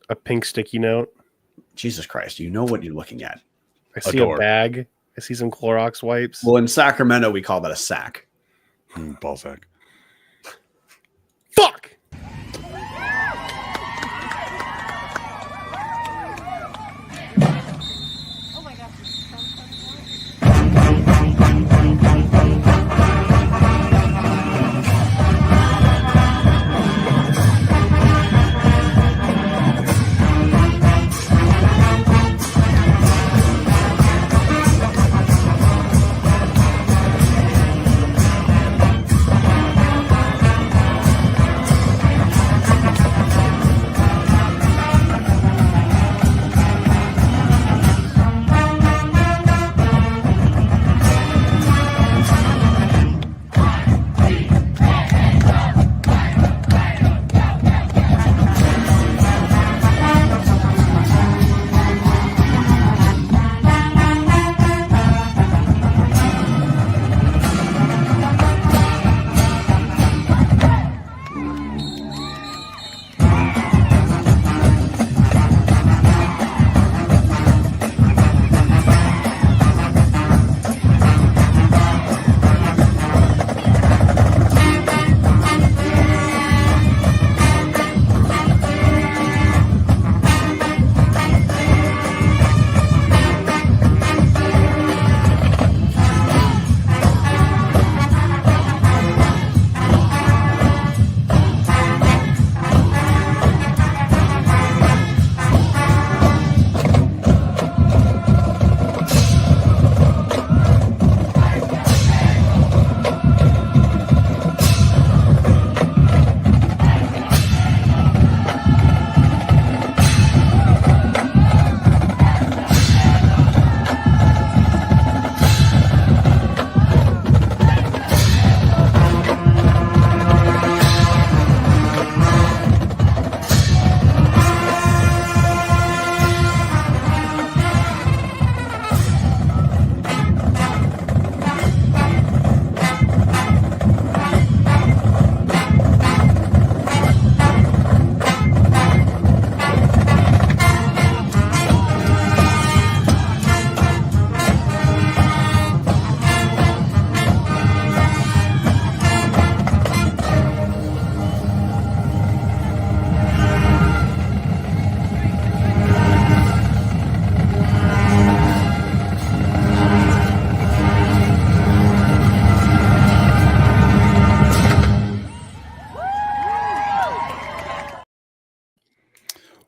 a pink sticky note. Jesus Christ, you know what you're looking at. I see a bag. I see some Clorox wipes. Well, in Sacramento, we call that a sack. Ball sack. Fuck!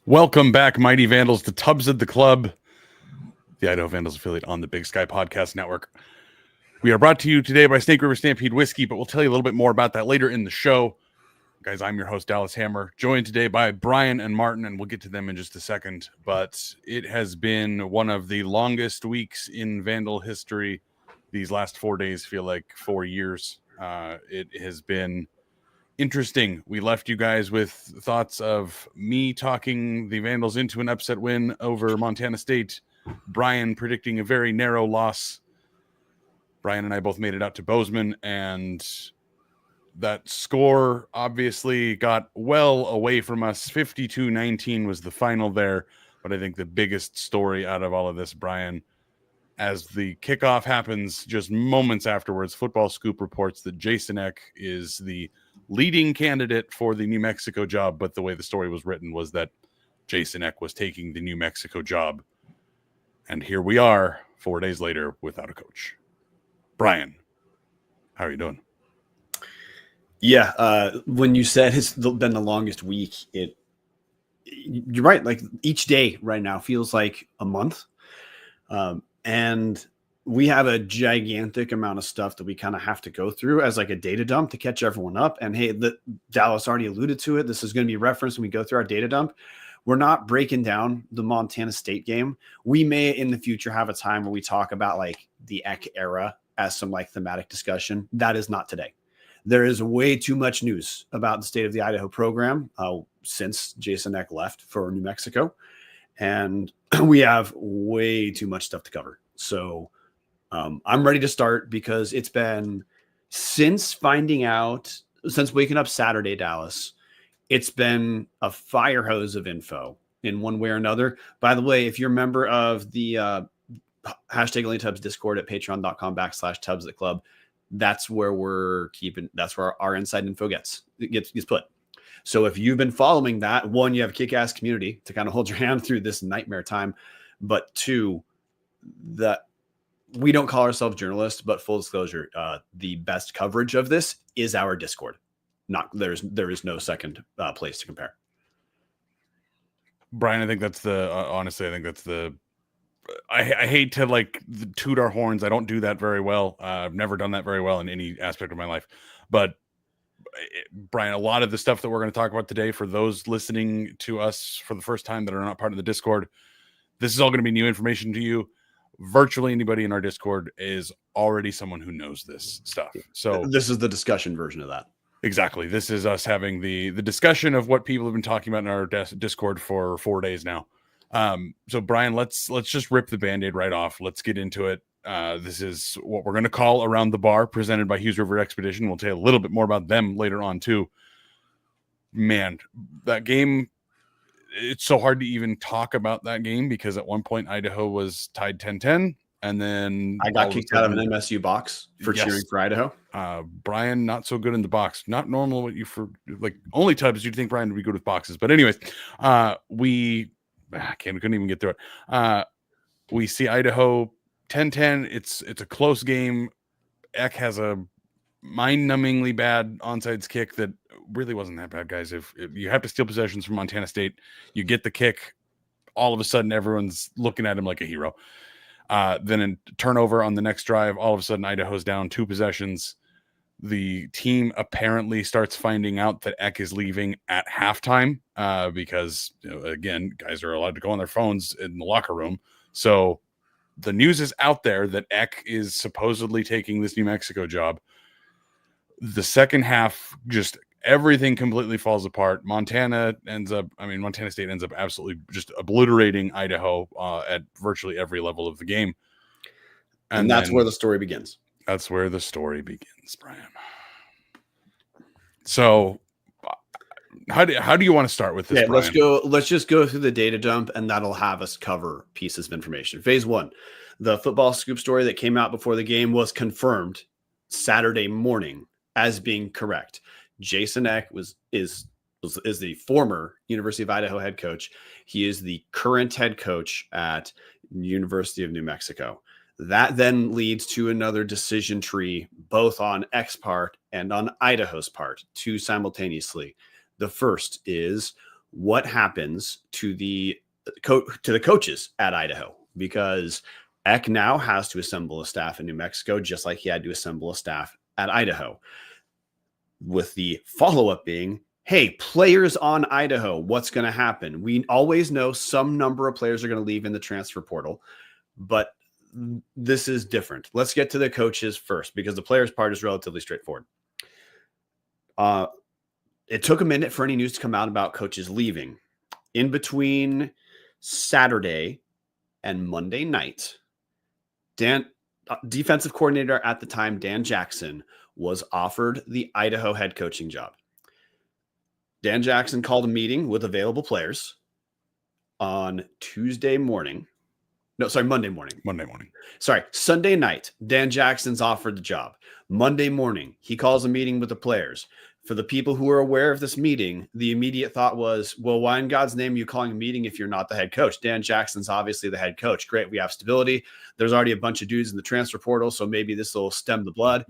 Welcome back, Mighty Vandals, to Tubbs at the Club, the Idaho Vandals affiliate on the Big Sky Podcast Network. We are brought to you today by Snake River Stampede Whiskey, but we'll tell you a little bit more about that later in the show. Guys, I'm your host, Dallas Hammer, joined today by Brian and Martin, and we'll get to them in just a second. But it has been one of the longest weeks in Vandal history. These last 4 days feel like 4 years. It has been interesting. We left you guys with thoughts of me talking the Vandals into an upset win over Montana State, Brian predicting a very narrow loss. Brian and I both made it out to Bozeman, and that score obviously got well away from us. 52-19 was the final there, but I think the biggest story out of all of this, Brian, as the kickoff happens just moments afterwards, Football Scoop reports that Jason Eck is the leading candidate for the New Mexico job, but the way the story was written was that Jason Eck was taking the New Mexico job. And here we are 4 days later without a coach. Brian, how are you doing? Yeah, when you said it's been the longest week, you're right. Like each day right now feels like a month. And we have a gigantic amount of stuff that we kind of have to go through as like a data dump to catch everyone up. And hey, Dallas already alluded to it. This is going to be referenced when we go through our data dump. We're not breaking down the Montana State game. We may in the future have a time where we talk about like the Eck era as some like thematic discussion. That is not today. There is way too much news about the state of the Idaho program since Jason Eck left for New Mexico. And we have way too much stuff to cover. So I'm ready to start because it's been since waking up Saturday, Dallas, it's been a fire hose of info in one way or another. By the way, if you're a member of the hashtag Only Tubs Discord at patreon.com/Tubs at Club, that's where that's where our inside info gets put. So if you've been following that, one, you have a kick-ass community to kind of hold your hand through this nightmare time. But two, that we don't call ourselves journalists, but full disclosure, the best coverage of this is our Discord. There is no second place to compare. Brian, I think that's honestly, I think that's I hate to like toot our horns. I don't do that very well. I've never done that very well in any aspect of my life. But Brian, a lot of the stuff that we're going to talk about today, for those listening to us for the first time that are not part of the Discord, this is all going to be new information to you. Virtually anybody in our Discord is already someone who knows this stuff. So this is the discussion version of that. Exactly. This is us having the discussion of what people have been talking about in our Discord for 4 days now. So Brian, let's just rip the Band-Aid right off. Let's get into it. This is what we're going to call Around the Bar, presented by Hughes River Expedition. We'll tell you a little bit more about them later on too. Man, that game, it's so hard to even talk about that game because at one point Idaho was tied 10-10, and then I got kicked out of an MSU box for cheering for Idaho. Brian, not so good in the box. Not normal what you for like only Tubs. You'd think Brian would be good with boxes, but anyways, couldn't even get through it. We see Idaho 10-10. It's a close game. Eck has a mind-numbingly bad onside kick that really wasn't that bad, guys. If you have to steal possessions from Montana State, you get the kick, all of a sudden everyone's looking at him like a hero. Then in turnover on the next drive, all of a sudden Idaho's down 2 possessions. The team apparently starts finding out that Eck is leaving at halftime because, again, guys are allowed to go on their phones in the locker room. So the news is out there that Eck is supposedly taking this New Mexico job. The second half, just everything completely falls apart. Montana State ends up absolutely just obliterating Idaho at virtually every level of the game. And that's where the story begins. That's where the story begins, Brian. So how do you want to start with this, Brian? Let's just go through the data dump, and that'll have us cover pieces of information. Phase 1, the football scoop story that came out before the game was confirmed Saturday morning as being correct. Jason Eck is the former University of Idaho head coach. He is the current head coach at University of New Mexico. That then leads to another decision tree, both on Eck's part and on Idaho's part, 2 simultaneously. The first is what happens to the coaches at Idaho, because Eck now has to assemble a staff in New Mexico, just like he had to assemble a staff at Idaho. With the follow-up being, hey, players on Idaho, what's going to happen? We always know some number of players are going to leave in the transfer portal, but this is different. Let's get to the coaches first, because the players part is relatively straightforward. It took a minute for any news to come out about coaches leaving. In between Saturday and Monday night, defensive coordinator at the time, Dan Jackson, was offered the Idaho head coaching job. Dan Jackson called a meeting with available players on Monday morning. Sunday night, Dan Jackson's offered the job. Monday morning, he calls a meeting with the players. For the people who are aware of this meeting, the immediate thought was, well, why in God's name are you calling a meeting if you're not the head coach? Dan Jackson's obviously the head coach. Great, we have stability. There's already a bunch of dudes in the transfer portal, so maybe this will stem the blood.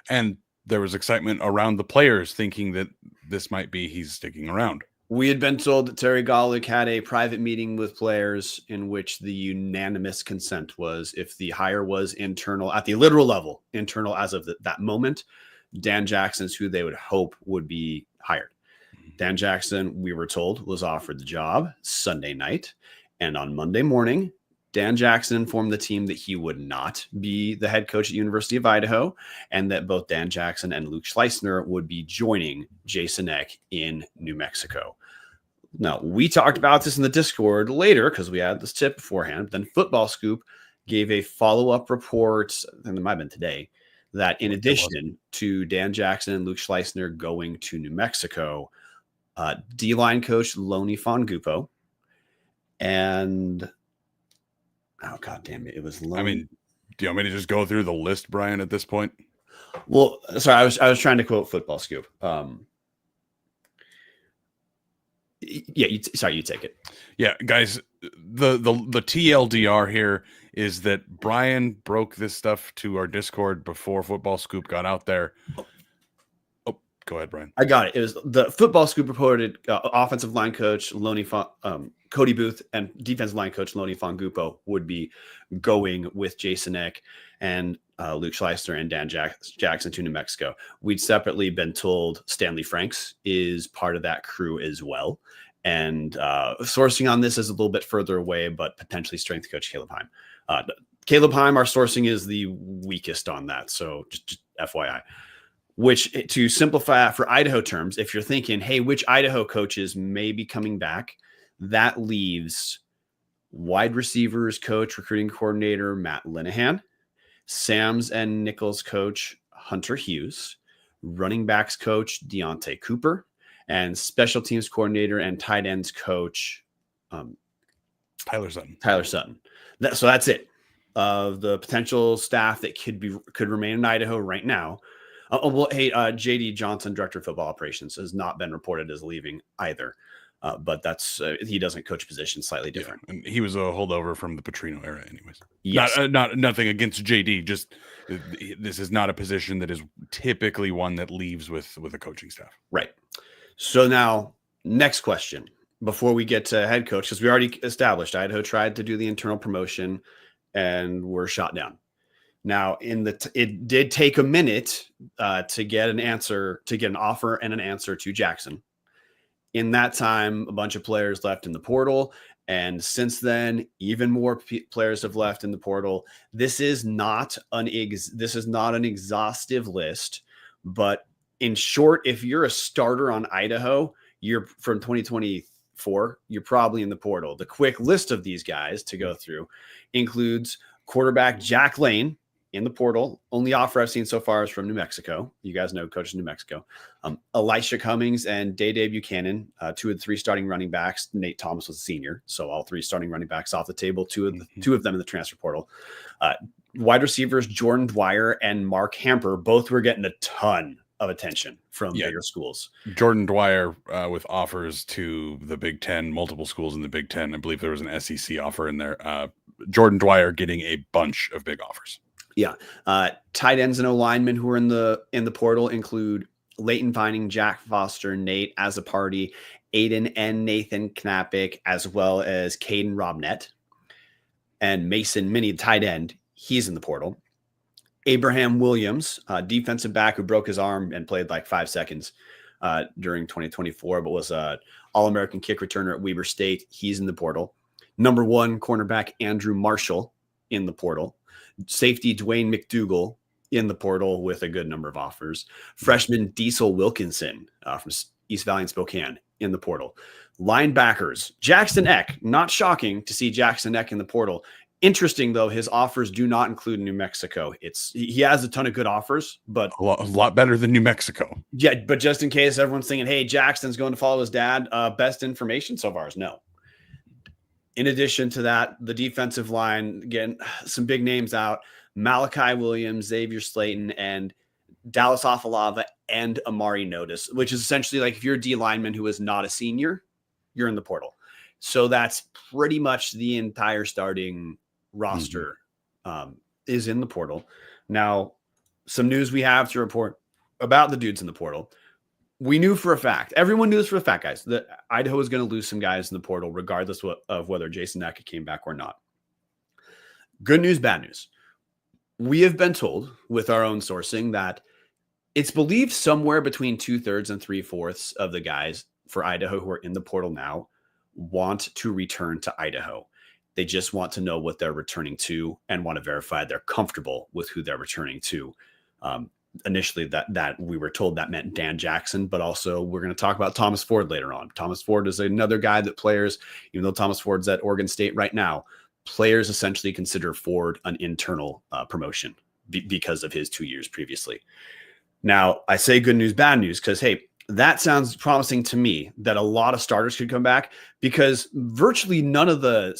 And there was excitement around the players thinking that this might be he's sticking around. We had been told that Terry Golick had a private meeting with players in which the unanimous consent was, if the hire was internal, at the literal level, internal as of that moment, Dan Jackson's who they would hope would be hired. Dan Jackson, we were told, was offered the job Sunday night. And on Monday morning, Dan Jackson informed the team that he would not be the head coach at University of Idaho, and that both Dan Jackson and Luke Schleisner would be joining Jason Eck in New Mexico. Now, we talked about this in the Discord later because we had this tip beforehand. But then Football Scoop gave a follow-up report, and it might have been today, that in addition to Dan Jackson and Luke Schleisner going to New Mexico, D-line coach Lonnie Fongupo And oh god damn it, it was low. I mean, do you want me to just go through the list, Brian, at this point? Well, sorry, I was trying to quote Football Scoop. Yeah, you take it. Yeah, guys, the TLDR here is that Brian broke this stuff to our Discord before Football Scoop got out there. Oh, go ahead, Brian. I got it. It was the Football Scoop reported offensive line coach Cody Booth and defensive line coach Lonnie Fongupo would be going with Jason Eck and Luke Schleister and Dan Jackson to New Mexico. We'd separately been told Stanley Franks is part of that crew as well. And sourcing on this is a little bit further away, but potentially strength coach Caleb Heim. Caleb Heim, our sourcing is the weakest on that. So just FYI. Which, to simplify for Idaho terms, if you're thinking, hey, which Idaho coaches may be coming back, that leaves wide receivers coach, recruiting coordinator Matt Linehan, Sams and Nichols coach Hunter Hughes, running backs coach Deontay Cooper, and special teams coordinator and tight ends coach Tyler Sutton. So that's it of the potential staff that could remain in Idaho right now. JD Johnson, director of football operations, has not been reported as leaving either. But that's he doesn't coach positions slightly different. Yeah, and he was a holdover from the Petrino era, anyways. Yes. Not nothing against JD. Just this is not a position that is typically one that leaves with a coaching staff. Right. So now, next question before we get to head coach, because we already established Idaho tried to do the internal promotion and were shot down. Now, it did take a minute to get an offer and an answer to Jackson. In that time, a bunch of players left in the portal. And since then, even more players have left in the portal. This is not an exhaustive list. But in short, if you're a starter on Idaho, you're from 2024, you're probably in the portal. The quick list of these guys to go through includes quarterback Jack Lane, in the portal. Only offer I've seen so far is from New Mexico. You guys know coach in New Mexico. Elisha Cummings and Day Buchanan, 2 of the 3 starting running backs. Nate Thomas was a senior, so all 3 starting running backs off the table. Two of them in the transfer portal. Wide receivers Jordan Dwyer and Mark Hamper both were getting a ton of attention from bigger schools. Jordan Dwyer with offers to the Big Ten, multiple schools in the Big Ten. I believe there was an SEC offer in there. Jordan Dwyer getting a bunch of big offers. Yeah. Tight ends and O-linemen who are in the portal include Leighton Vining, Jack Foster, Nate Azapardi, Aiden and Nathan Knappick, as well as Caden Robnett. And Mason Minnie, tight end, he's in the portal. Abraham Williams, defensive back who broke his arm and played like 5 seconds during 2024, but was an All-American kick returner at Weber State. He's in the portal. Number 1 cornerback Andrew Marshall in the portal. Safety Dwayne McDougal in the portal with a good number of offers. Freshman Diesel Wilkinson from East Valley and Spokane in the portal. Linebackers Jackson Eck. Not shocking to see Jackson Eck in the portal. Interesting though, his offers do not include New Mexico. He has a ton of good offers, but a lot better than New Mexico. Yeah, but just in case everyone's thinking, hey, Jackson's going to follow his dad, best information so far is no. In addition to that, the defensive line, again, some big names out. Malachi Williams, Xavier Slayton, and Dallas Afalava and Amari Notice, which is essentially like if you're a D lineman who is not a senior, you're in the portal. So that's pretty much the entire starting roster is in the portal. Now, some news we have to report about the dudes in the portal. We knew for a fact, everyone knew this for a fact, guys, that Idaho was going to lose some guys in the portal, regardless of whether Jason Eck came back or not. Good news, bad news. We have been told with our own sourcing that it's believed somewhere between 2/3 and 3/4 of the guys for Idaho who are in the portal now want to return to Idaho. They just want to know what they're returning to and want to verify they're comfortable with who they're returning to. Initially that we were told that meant Dan Jackson, but also we're going to talk about Thomas Ford later on. Thomas Ford is another guy that players, even though Thomas Ford's at Oregon State right now, players essentially consider Ford an internal promotion because of his 2 years previously. Now I say good news, bad news, because hey, that sounds promising to me, that a lot of starters could come back, because virtually none of the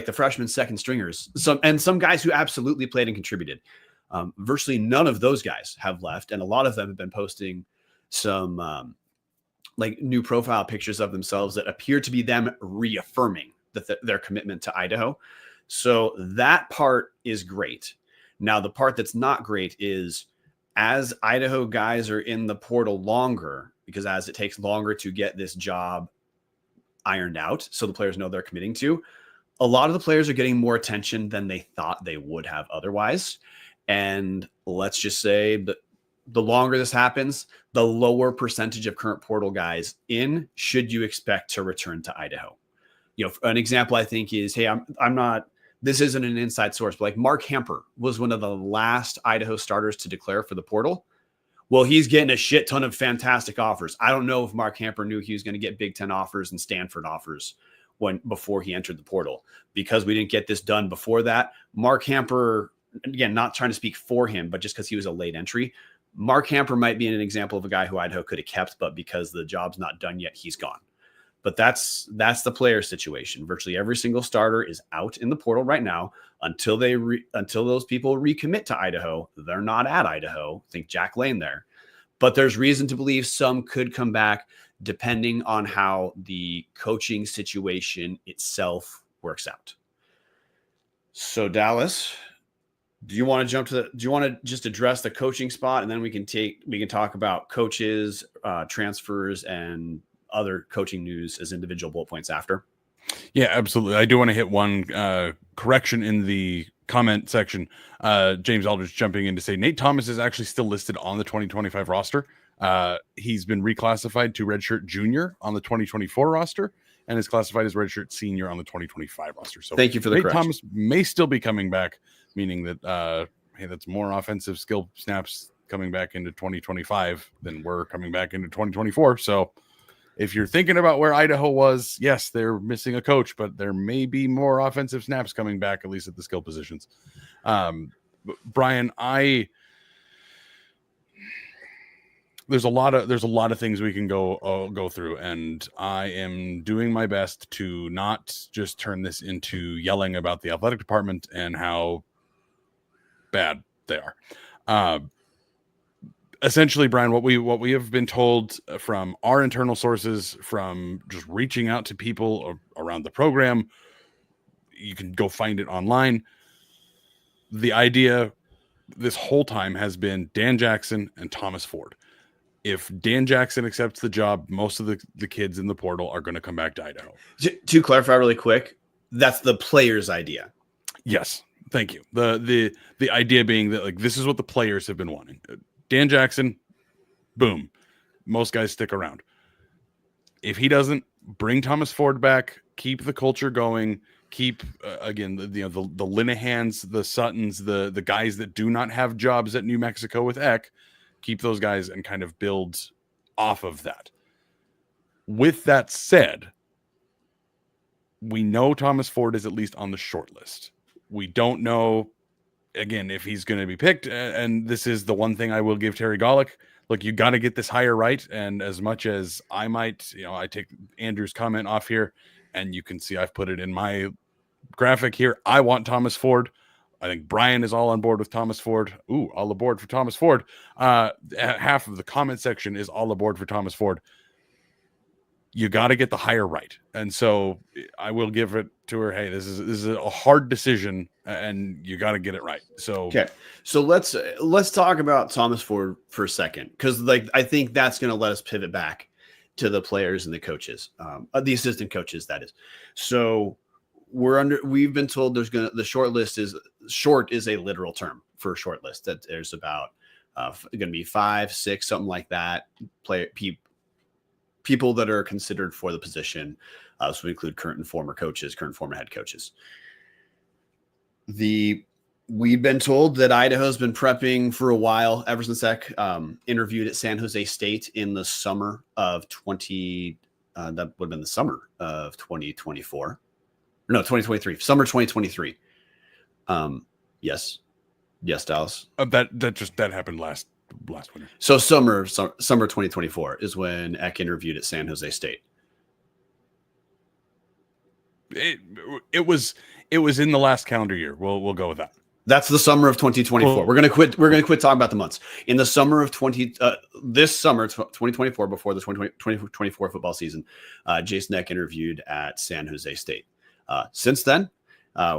the freshman second stringers, some guys who absolutely played and contributed, virtually none of those guys have left. And a lot of them have been posting some like new profile pictures of themselves that appear to be them reaffirming their commitment to Idaho. So that part is great. Now, the part that's not great is, as Idaho guys are in the portal longer, because as it takes longer to get this job ironed out, so the players know they're committing to, a lot of the players are getting more attention than they thought they would have otherwise. And let's just say that the longer this happens, the lower percentage of current portal guys in should you expect to return to Idaho. You know, an example I think is, hey, I'm not, this isn't an inside source, but like Mark Hamper was one of the last Idaho starters to declare for the portal. Well, he's getting a shit ton of fantastic offers. I don't know if Mark Hamper knew he was going to get Big Ten offers and Stanford offers before he entered the portal, because we didn't get this done before that. Mark Hamper, again, not trying to speak for him, but just because he was a late entry, Mark Hamper might be an example of a guy who Idaho could have kept, but because the job's not done yet, he's gone. But that's the player situation. Virtually every single starter is out in the portal right now until those people recommit to Idaho. They're not at Idaho. Think Jack Lane there. But there's reason to believe some could come back depending on how the coaching situation itself works out. So Dallas, do you want to just address the coaching spot, and then we can talk about coaches, transfers, and other coaching news as individual bullet points after? Yeah, absolutely. I do want to hit one correction in the comment section. James Aldridge jumping in to say Nate Thomas is actually still listed on the 2025 roster. He's been reclassified to redshirt junior on the 2024 roster and is classified as redshirt senior on the 2025 roster. So thank you for the correction. Thomas may still be coming back, meaning that hey, that's more offensive skill snaps coming back into 2025 than we're coming back into 2024. So if you're thinking about where Idaho was, yes, they're missing a coach, but there may be more offensive snaps coming back, at least at the skill positions. Brian, there's a lot of things we can go through, and I am doing my best to not just turn this into yelling about the athletic department and how bad they are. Essentially, Brian, what we have been told from our internal sources, from just reaching out to people around the program, you can go find it online. The idea this whole time has been Dan Jackson and Thomas Ford. If Dan Jackson accepts the job, most of the kids in the portal are going to come back to Idaho. To clarify really quick, that's the player's idea. Yes, thank you. The idea being that, like, this is what the players have been wanting. Dan Jackson, boom. Most guys stick around. If he doesn't, bring Thomas Ford back, keep the culture going, keep again the Linehans, the Suttons, the guys that do not have jobs at New Mexico with Eck, keep those guys and kind of build off of that. With that said, we know Thomas Ford is at least on the short list. We don't know, again, if he's going to be picked, and this is the one thing I will give Terry Golick. Look, you got to get this hire right, and as much as I might, I take Andrew's comment off here, and you can see I've put it in my graphic here. I want Thomas Ford. I think Brian is all on board with Thomas Ford. Ooh, all aboard for Thomas Ford. Half of the comment section is all aboard for Thomas Ford. You got to get the hire right. And so I will give it to her. Hey, this is a hard decision, and you got to get it right. So, okay. So let's talk about Thomas Ford for a second. Cause I think that's going to let us pivot back to the players and the coaches, the assistant coaches, that is. So we've been told the short is a literal term for a short list, that there's about going to be 5, 6, something like that. People that are considered for the position. So we include current and former coaches, current and former head coaches. We've been told that Idaho's been prepping for a while, ever since Eck interviewed at San Jose State in the summer of that would have been the summer of 2024. No, 2023, summer 2023. Yes, Dallas. That happened last last winter. So summer 2024 is when Eck interviewed at San Jose State. It was in the last calendar year. We'll go with that. That's the summer of 2024. Cool. We're gonna quit talking about the months. In the summer of 2024, before the 2024 football season, Jason Eck interviewed at San Jose State. Since then,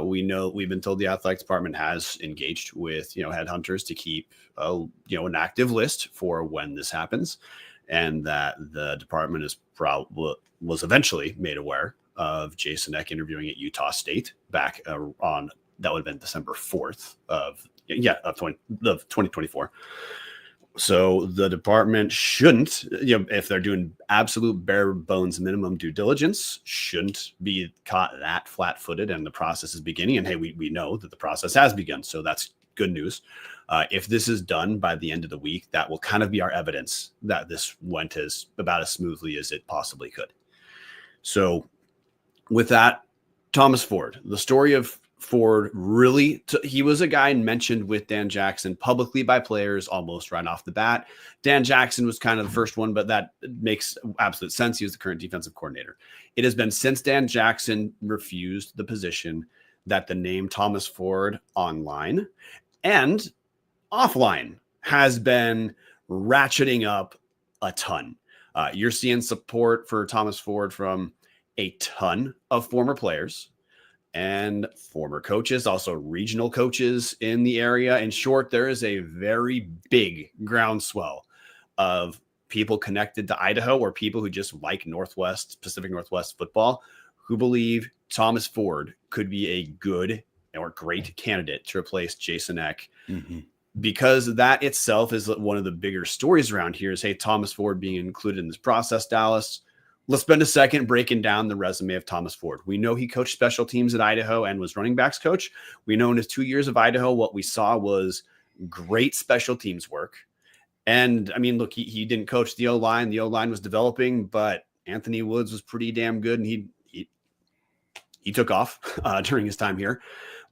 we've been told the athletic department has engaged with headhunters to keep an active list for when this happens, and that the department was eventually made aware of Jason Eck interviewing at Utah State back on. That would have been December 4th of 2024. So the department shouldn't, if they're doing absolute bare bones minimum due diligence, shouldn't be caught that flat footed, and the process is beginning. And hey, we know that the process has begun. So that's good news. If this is done by the end of the week, that will kind of be our evidence that this went about as smoothly as it possibly could. So with that, Thomas Ford, the story of Ford really, he was a guy mentioned with Dan Jackson publicly by players almost right off the bat. Dan Jackson was kind of the first one, but that makes absolute sense. He was the current defensive coordinator. It has been since Dan Jackson refused the position that the name Thomas Ford online and offline has been ratcheting up a ton. You're seeing support for Thomas Ford from a ton of former players and former coaches, also regional coaches in the area. In short, there is a very big groundswell of people connected to Idaho or people who just like Pacific Northwest football, who believe Thomas Ford could be a good or great candidate to replace Jason Eck. Mm-hmm. Because that itself is one of the bigger stories around here is, hey, Thomas Ford being included in this process, Dallas. Let's spend a second breaking down the resume of Thomas Ford. We know he coached special teams at Idaho and was running backs coach. We know in his 2 years of Idaho, what we saw was great special teams work. And I mean, look, he didn't coach the O-line. The O-line was developing, but Anthony Woods was pretty damn good, and he took off during his time here.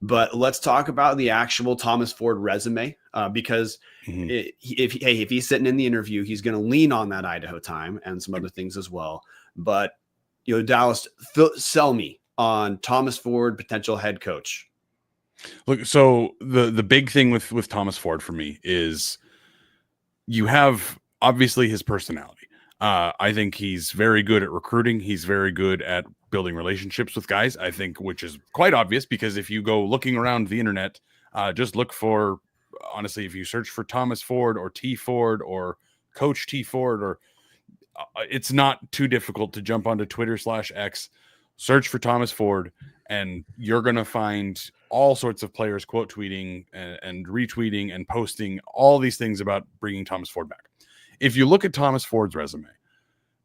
But let's talk about the actual Thomas Ford resume, because if he's sitting in the interview, he's going to lean on that Idaho time and some other things as well. But, Dallas, sell me on Thomas Ford, potential head coach. Look, so the big thing with Thomas Ford for me is you have obviously his personality. I think he's very good at recruiting. He's very good at building relationships with guys, I think, which is quite obvious because if you go looking around the internet, just look for, honestly, if you search for Thomas Ford or T Ford or Coach T Ford, or it's not too difficult to jump onto Twitter/X, search for Thomas Ford, and you're going to find all sorts of players quote tweeting and retweeting and posting all these things about bringing Thomas Ford back. If you look at Thomas Ford's resume,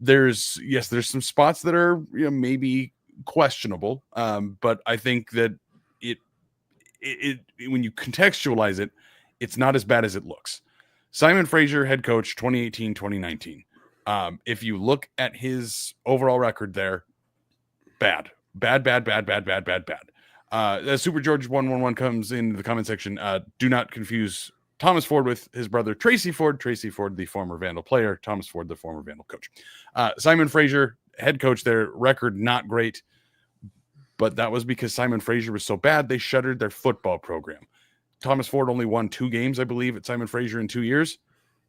there's some spots that are maybe questionable, but I think that it when you contextualize it, it's not as bad as it looks. Simon Fraser, head coach, 2018-2019. If you look at his overall record there, bad. Super George 111 comes in the comment section. Do not confuse Thomas Ford with his brother Tracy Ford. Tracy Ford, the former Vandal player. Thomas Ford, the former Vandal coach. Simon Fraser, head coach there. Record not great, but that was because Simon Fraser was so bad they shuttered their football program. Thomas Ford only won 2 games, I believe, at Simon Fraser in 2 years.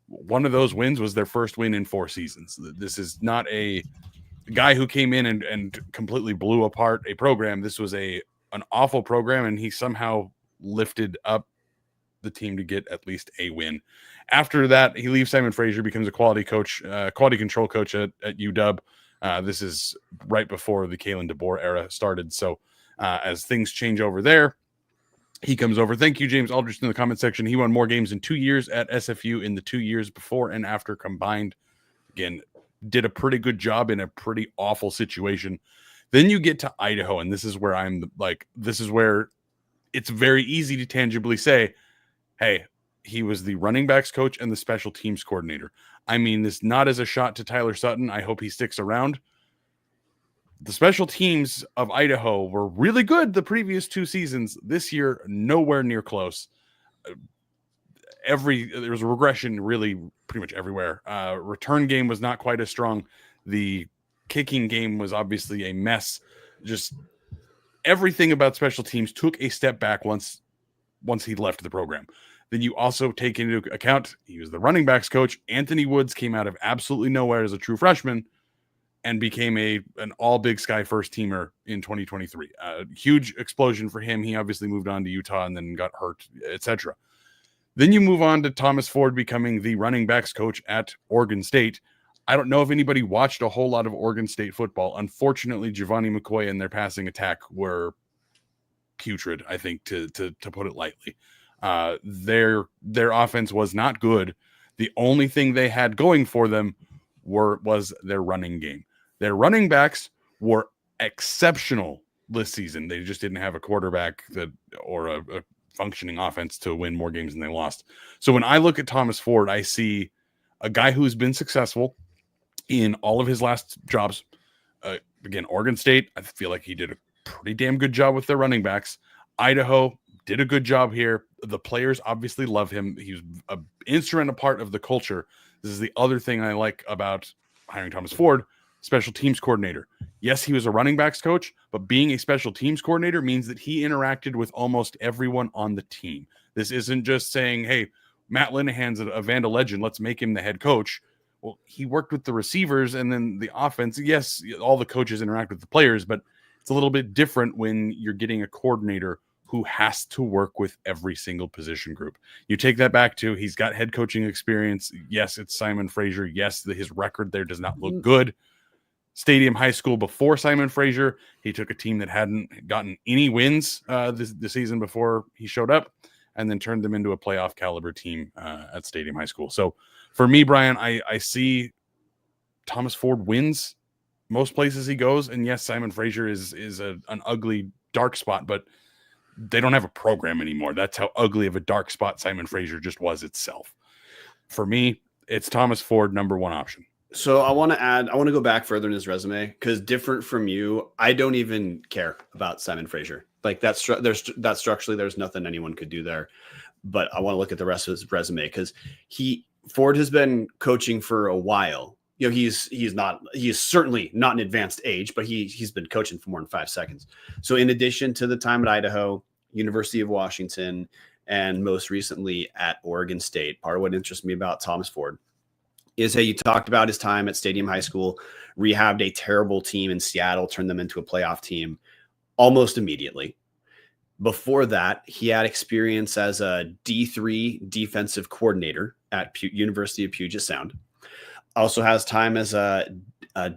One of those wins was their first win in 4 seasons. This is not a guy who came in and completely blew apart a program. This was an awful program, and he somehow lifted up the team to get at least a win. After that, he leaves Simon Fraser, becomes a quality control coach at UW. This is right before the Kalen DeBoer era started. So as things change over there, he comes over. Thank you, James Aldrich, in the comment section. He won more games in 2 years at SFU in the 2 years before and after combined. Again, did a pretty good job in a pretty awful situation. Then you get to Idaho, and this is where this is where it's very easy to tangibly say, hey, he was the running backs coach and the special teams coordinator. I mean this not as a shot to Tyler Sutton. I hope he sticks around. The special teams of Idaho were really good the previous 2 seasons. This year, nowhere near close. there was a regression really pretty much everywhere. Return game was not quite as strong. The kicking game was obviously a mess. Just everything about special teams took a step back once he left the program. Then you also take into account he was the running backs coach. Anthony Woods came out of absolutely nowhere as a true freshman and became an all Big Sky first teamer in 2023. Huge explosion for him. He obviously moved on to Utah and then got hurt, etc. Then you move on to Thomas Ford becoming the running backs coach at Oregon State. I don't know if anybody watched a whole lot of Oregon State football. Unfortunately, Giovanni McCoy and their passing attack were putrid, I think, to put it lightly. Their offense was not good. The only thing they had going for them was their running game. Their running backs were exceptional this season. They just didn't have a quarterback or a functioning offense to win more games than they lost. So when I look at Thomas Ford, I see a guy who's been successful in all of his last jobs. Again, Oregon State, I feel like he did a pretty damn good job with their running backs. Idaho did a good job here. The players obviously love him. He's an instrumental part of the culture. This is the other thing I like about hiring Thomas Ford, special teams coordinator. Yes, he was a running backs coach, but being a special teams coordinator means that he interacted with almost everyone on the team. This isn't just saying, hey, Matt Linehan's a Vandal legend, let's make him the head coach. Well, he worked with the receivers and then the offense. Yes, all the coaches interact with the players, but it's a little bit different when you're getting a coordinator who has to work with every single position group. You take that back to he's got head coaching experience. Yes, it's Simon Fraser. Yes, his record there does not look good. Stadium High School before Simon Fraser, he took a team that hadn't gotten any wins the season before he showed up and then turned them into a playoff caliber team at Stadium High School. So for me, Brian, I see Thomas Ford wins most places he goes. And yes, Simon Fraser is an ugly dark spot, but they don't have a program anymore. That's how ugly of a dark spot Simon Fraser just was itself. For me, it's Thomas Ford, number one option. So I want to go back further in his resume because different from you, I don't even care about Simon Fraser. Like that structurally, there's nothing anyone could do there. But I want to look at the rest of his resume because Ford has been coaching for a while. You know, he is certainly not an advanced age, but he's been coaching for more than 5 seconds. So in addition to the time at Idaho, University of Washington, and most recently at Oregon State, part of what interests me about Thomas Ford is how you talked about his time at Stadium High School, rehabbed a terrible team in Seattle, turned them into a playoff team almost immediately. Before that, he had experience as a D3 defensive coordinator at University of Puget Sound. Also has time as a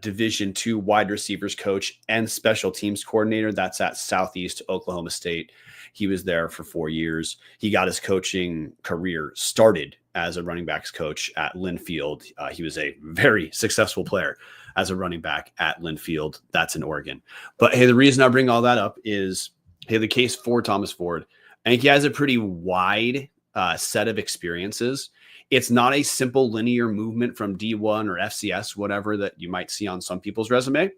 Division II wide receivers coach and special teams coordinator. That's at Southeast Oklahoma State. He was there for 4 years. He got his coaching career started as a running backs coach at Linfield. He was a very successful player as a running back at Linfield. That's in Oregon. But hey, the reason I bring all that up is, hey, the case for Thomas Ford, I think he has a pretty wide set of experiences. It's not a simple linear movement from D1 or FCS, whatever that you might see on some people's resume,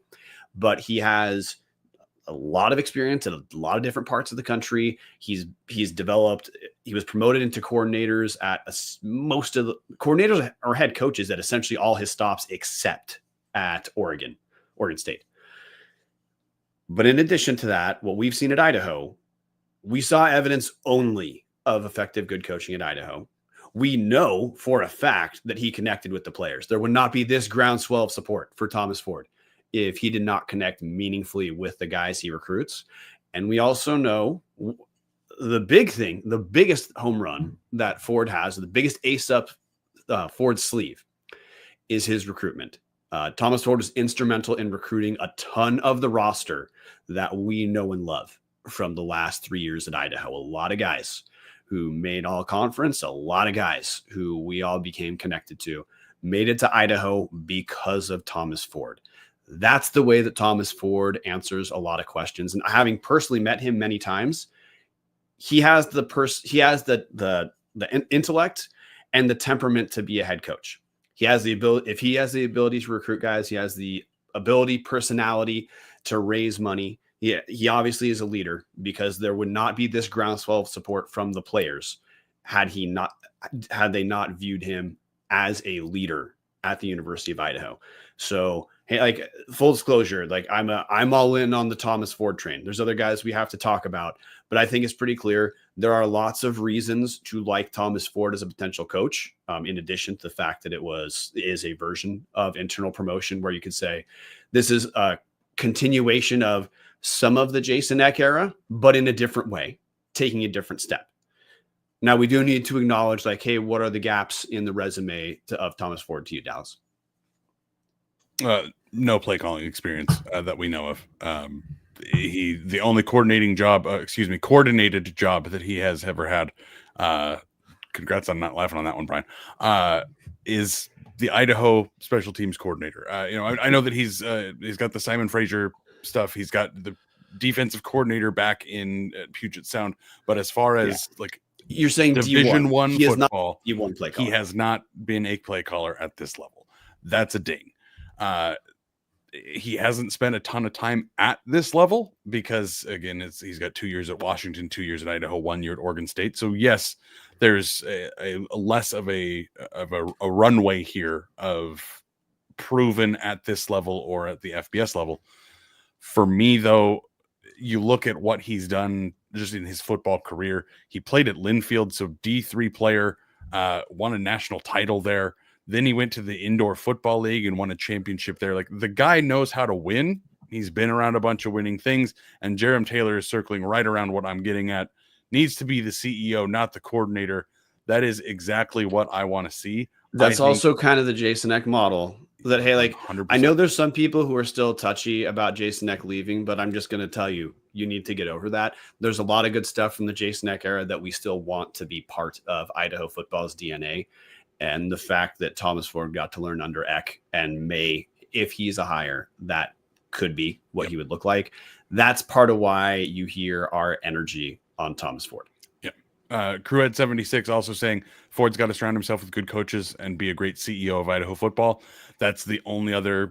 but he has a lot of experience in a lot of different parts of the country. He's developed, he was promoted into coordinators at most of the coordinators or head coaches at essentially all his stops except at Oregon State. But in addition to that, what we've seen at Idaho, we saw evidence only of effective good coaching at Idaho. We know for a fact that he connected with the players. There would not be this groundswell of support for Thomas Ford if he did not connect meaningfully with the guys he recruits. And we also know the big thing, the biggest home run that Ford has, the biggest ace up Ford's sleeve is his recruitment. Thomas Ford was instrumental in recruiting a ton of the roster that we know and love from the last 3 years at Idaho. A lot of guys who made all conference, a lot of guys who we all became connected to, made it to Idaho because of Thomas Ford. That's the way that Thomas Ford answers a lot of questions. And having personally met him many times, he has the intellect and the temperament to be a head coach. He has the ability, if he has the ability to recruit guys, he has the ability, personality to raise money. He obviously is a leader because there would not be this groundswell of support from the players had they not viewed him as a leader at the University of Idaho. So, hey, like, full disclosure, like, I'm all in on the Thomas Ford train. There's other guys we have to talk about, but I think it's pretty clear there are lots of reasons to like Thomas Ford as a potential coach. In addition to the fact that it is a version of internal promotion where you could say this is a continuation of some of the Jason Eck era, but in a different way, taking a different step. Now, we do need to acknowledge, like, hey, what are the gaps in the resume of Thomas Ford to you, Dallas? No play calling experience that we know of. The only coordinated job that he has ever had. Congrats on not laughing on that one, Brian. Is the Idaho special teams coordinator. I know that he's got the Simon Fraser stuff. He's got the defensive coordinator back in Puget Sound. But as far as like, you're saying Division I football, D1 play caller. He has not been a play caller at this level. That's a ding. He hasn't spent a ton of time at this level because, again, he's got 2 years at Washington, 2 years at Idaho, 1 year at Oregon State. So yes, there's a less of a runway here of proven at this level or at the FBS level. For me, though, you look at what he's done just in his football career. He played at Linfield, so D3 player, won a national title there. Then he went to the Indoor Football League and won a championship there. Like, the guy knows how to win. He's been around a bunch of winning things. And Jerem Taylor is circling right around what I'm getting at. Needs to be the CEO, not the coordinator. That is exactly what I want to see. That's also kind of the Jason Eck model. That, hey, like, 100%. I know there's some people who are still touchy about Jason Eck leaving, but I'm just going to tell you, you need to get over that. There's a lot of good stuff from the Jason Eck era that we still want to be part of Idaho football's DNA. And the fact that Thomas Ford got to learn under Eck and if he's a hire, that could be what he would look like. That's part of why you hear our energy on Thomas Ford. Yep. Crewhead 76 also saying Ford's got to surround himself with good coaches and be a great CEO of Idaho football. That's the only other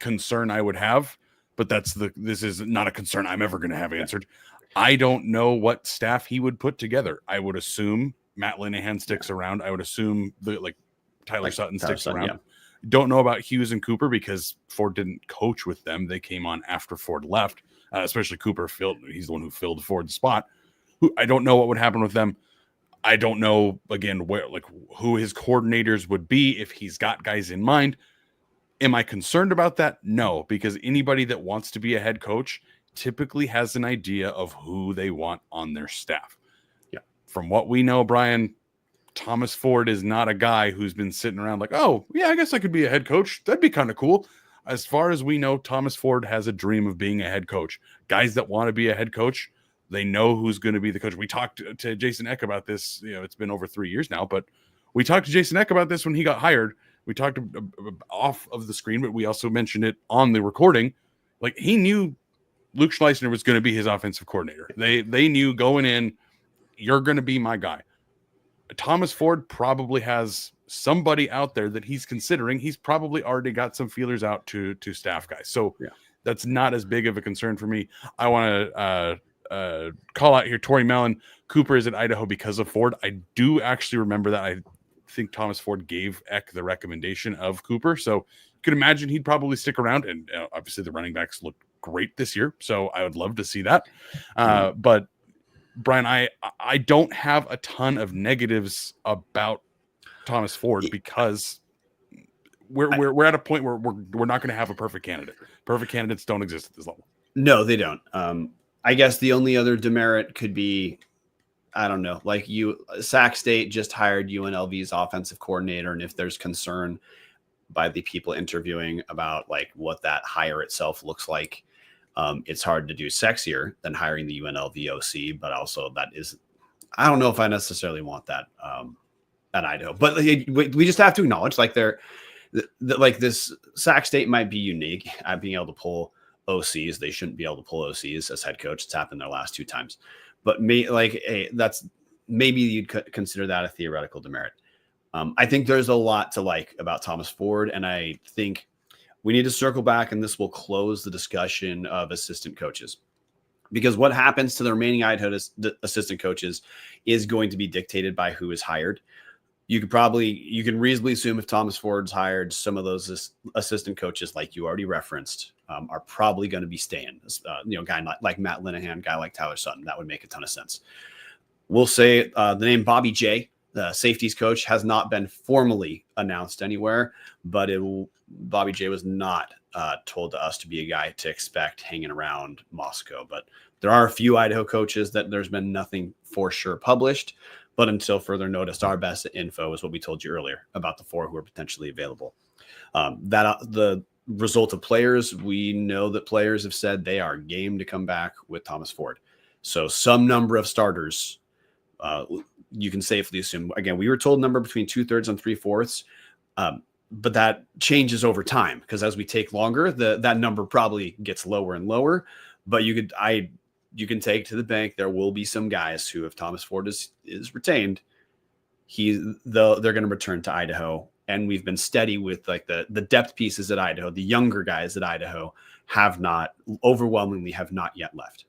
concern I would have, but this is not a concern I'm ever going to have answered. I don't know what staff he would put together. I would assume Matt Linehan sticks around. I would assume Tyler Sutton sticks around. Yeah. Don't know about Hughes and Cooper because Ford didn't coach with them. They came on after Ford left, especially Cooper. He's the one who filled Ford's spot. I don't know what would happen with them. I don't know, again, who his coordinators would be if he's got guys in mind. Am I concerned about that? No, because anybody that wants to be a head coach typically has an idea of who they want on their staff. From what we know, Brian, Thomas Ford is not a guy who's been sitting around like, oh, yeah, I guess I could be a head coach. That'd be kind of cool. As far as we know, Thomas Ford has a dream of being a head coach. Guys that want to be a head coach, they know who's going to be the coach. We talked to Jason Eck about this. It's been over 3 years now, but we talked to Jason Eck about this when he got hired. We talked off of the screen, but we also mentioned it on the recording. Like, he knew Luke Schleisner was going to be his offensive coordinator. They knew going in, you're going to be my guy. Thomas Ford probably has somebody out there that he's considering. He's probably already got some feelers out to staff guys. So that's not as big of a concern for me. I want to call out here Tori Mellon. Cooper is at Idaho because of Ford. I do actually remember that. I think Thomas Ford gave Eck the recommendation of Cooper. So you could imagine he'd probably stick around. And obviously the running backs look great this year. So I would love to see that. But Brian, I don't have a ton of negatives about Thomas Ford because we're at a point where we're not going to have a perfect candidate. Perfect candidates don't exist at this level. No, they don't. I guess the only other demerit could be, I don't know, like Sac State just hired UNLV's offensive coordinator, and if there's concern by the people interviewing about like what that hire itself looks like, it's hard to do sexier than hiring the UNLV OC, but also I don't know if I necessarily want that at Idaho. But we just have to acknowledge, like, this Sac State might be unique at being able to pull OCs. They shouldn't be able to pull OCs as head coach. It's happened their last 2 times. But that's maybe you'd consider that a theoretical demerit. I think there's a lot to like about Thomas Ford, and I think we need to circle back, and this will close the discussion of assistant coaches. because what happens to the remaining Idaho assistant coaches is going to be dictated by who is hired. You can reasonably assume if Thomas Ford's hired, some of those assistant coaches, like you already referenced, are probably going to be staying. A guy like Matt Linehan, guy like Tyler Sutton, that would make a ton of sense. We'll say the name Bobby J, the safeties coach, has not been formally announced anywhere, but Bobby J was not told to us to be a guy to expect hanging around Moscow. But there are a few Idaho coaches that there's been nothing for sure published. But until further notice, our best info is what we told you earlier about the 4 who are potentially available. The result of players, we know that players have said they are game to come back with Thomas Ford. So some number of starters, you can safely assume. Again, we were told number between 2/3 and 3/4. But that changes over time because as we take longer, that number probably gets lower and lower. But you can take to the bank there will be some guys who, if Thomas Ford is retained, they're going to return to Idaho. And we've been steady with like the depth pieces at Idaho. The younger guys at Idaho overwhelmingly have not yet left,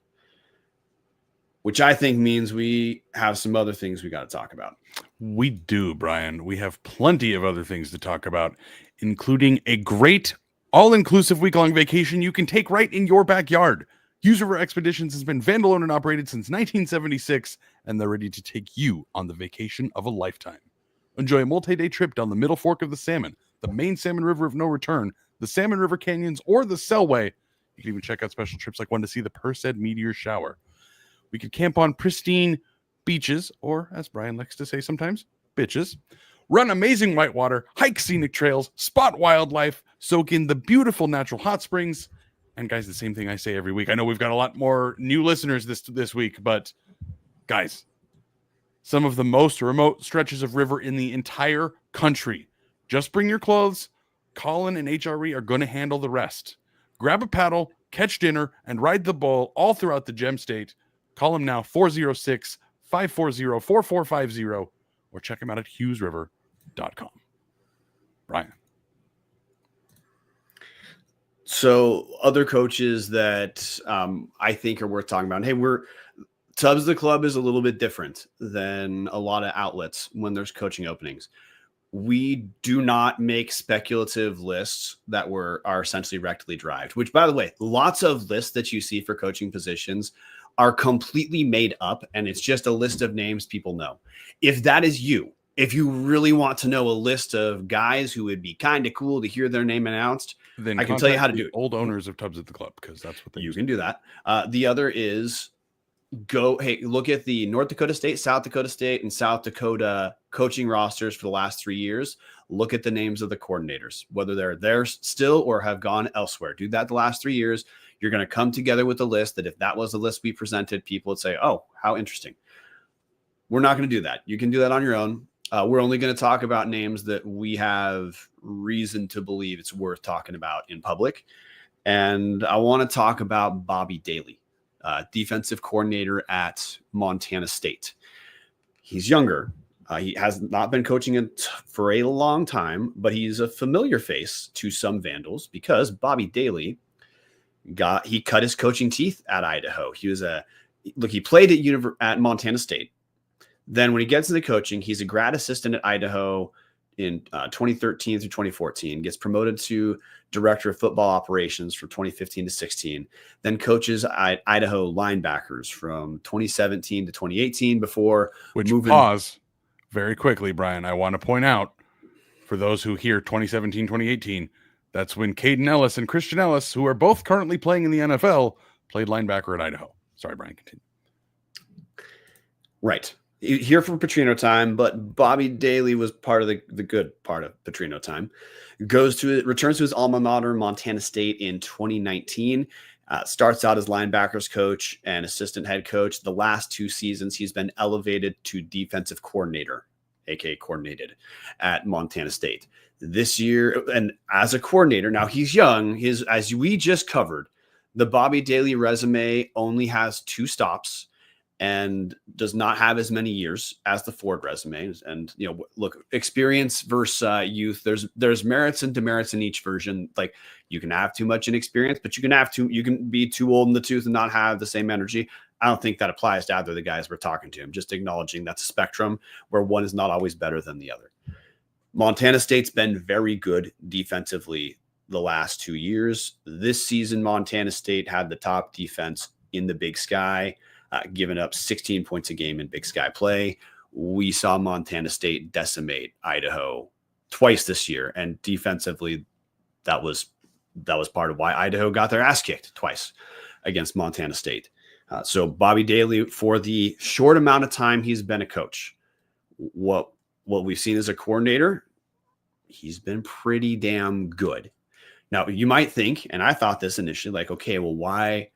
which I think means we have some other things we got to talk about. We do, Brian. We have plenty of other things to talk about, including a great all-inclusive week-long vacation you can take right in your backyard. Hughes River Expeditions has been Vandal owned and operated since 1976, and they're ready to take you on the vacation of a lifetime. Enjoy a multi-day trip down the Middle Fork of the Salmon, the main Salmon River of no return, the Salmon River Canyons, or the Selway. You can even check out special trips like one to see the Perseid meteor shower. We could camp on pristine beaches, or as Brian likes to say sometimes, bitches. Run amazing whitewater, hike scenic trails, spot wildlife, soak in the beautiful natural hot springs. And guys, the same thing I say every week. I know we've got a lot more new listeners this week, but guys, some of the most remote stretches of river in the entire country. Just bring your clothes. Colin and HRE are going to handle the rest. Grab a paddle, catch dinner, and ride the bull all throughout the Gem State. Call him now, 406-540-4450, or check him out at hughesriver.com. Brian. So other coaches that I think are worth talking about. Hey, Tubbs the Club is a little bit different than a lot of outlets when there's coaching openings. We do not make speculative lists that are essentially rectally derived, which, by the way, lots of lists that you see for coaching positions are completely made up, and it's just a list of names people know. If that is you, if you really want to know a list of guys who would be kind of cool to hear their name announced, then I can tell you how to do it. Old owners of Tubbs at the Club, because that's what you can do that. The other is look at the North Dakota State, South Dakota State, and South Dakota coaching rosters for the last 3 years. Look at the names of the coordinators, whether they're there still or have gone elsewhere. Do that the last 3 years. You're going to come together with a list that if that was the list we presented, people would say, oh, how interesting. We're not going to do that. You can do that on your own. We're only going to talk about names that we have reason to believe it's worth talking about in public. And I want to talk about Bobby Daly, defensive coordinator at Montana State. He's younger. He has not been coaching for a long time, but he's a familiar face to some Vandals because Bobby Daly he cut his coaching teeth at Idaho. He played at Montana State. Then when he gets into coaching, he's a grad assistant at Idaho in 2013 through 2014, gets promoted to director of football operations from 2015 to 16, then coaches Idaho linebackers from 2017 to 2018 before moving. Pause very quickly, Brian. I want to point out for those who hear 2017, 2018, that's when Caden Ellis and Christian Ellis, who are both currently playing in the NFL, played linebacker at Idaho. Sorry, Brian, continue. Right. Here for Petrino time, but Bobby Daly was part of the good part of Petrino time. Returns to his alma mater, Montana State, in 2019. Starts out as linebackers coach and assistant head coach. The last 2 seasons, he's been elevated to defensive coordinator, aka coordinated, at Montana State. This year, and as a coordinator, now he's young. As we just covered, the Bobby Daly resume only has 2 stops. and does not have as many years as the Ford resume. And, look, experience versus youth, there's merits and demerits in each version. Like, you can have too much inexperience, but you can be too old in the tooth and not have the same energy. I don't think that applies to either of the guys we're talking to. I'm just acknowledging that's a spectrum where one is not always better than the other. Montana State's been very good defensively the last 2 years. This season, Montana State had the top defense in the Big Sky, giving up 16 points a game in Big Sky play. We saw Montana State decimate Idaho twice this year, and defensively, that was part of why Idaho got their ass kicked twice against Montana State. So Bobby Daly, for the short amount of time he's been a coach, what we've seen as a coordinator, he's been pretty damn good. Now, you might think, and I thought this initially, like, okay, well, why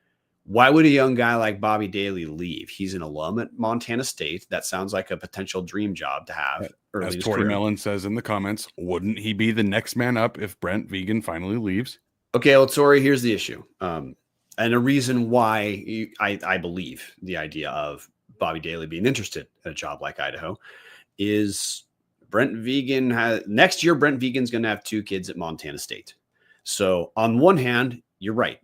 would a young guy like Bobby Daly leave? He's an alum at Montana State. That sounds like a potential dream job to have. As Tori Mellon says in the comments, wouldn't he be the next man up if Brent Vegan finally leaves? Okay, well, Tori, here's the issue. And a reason why I believe the idea of Bobby Daly being interested in a job like Idaho is Brent Vegan next year, Brent Vegan's going to have 2 kids at Montana State. So on one hand, you're right.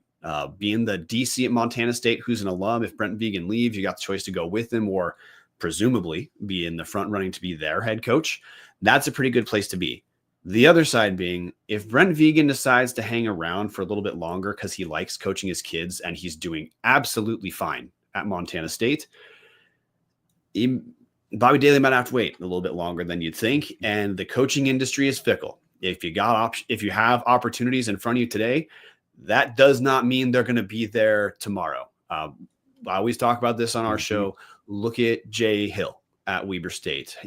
Being the DC at Montana State, who's an alum, if Brent Vegan leaves, you got the choice to go with him or presumably be in the front running to be their head coach. That's a pretty good place to be. The other side being, if Brent Vegan decides to hang around for a little bit longer because he likes coaching his kids and he's doing absolutely fine at Montana State, Bobby Daly might have to wait a little bit longer than you'd think. And the coaching industry is fickle. If you have opportunities in front of you today, that does not mean they're going to be there tomorrow. I always talk about this on our show. Look at Jay Hill at Weber State.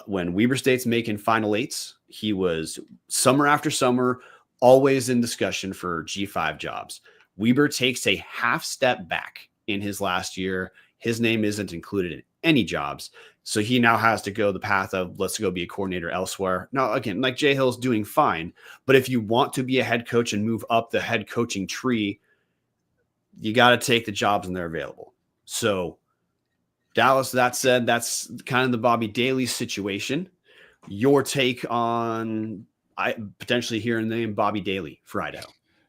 When Weber State's making Final Eights, he was summer after summer, always in discussion for G5 jobs. Weber takes a half step back in his last year. His name isn't included in any jobs. So he now has to go the path of let's go be a coordinator elsewhere. Now, again, like Jay Hill's doing fine, but if you want to be a head coach and move up the head coaching tree, you got to take the jobs when they're available. So Dallas, that said, that's kind of the Bobby Daly situation. Your take on potentially hearing the name Bobby Daly for Idaho?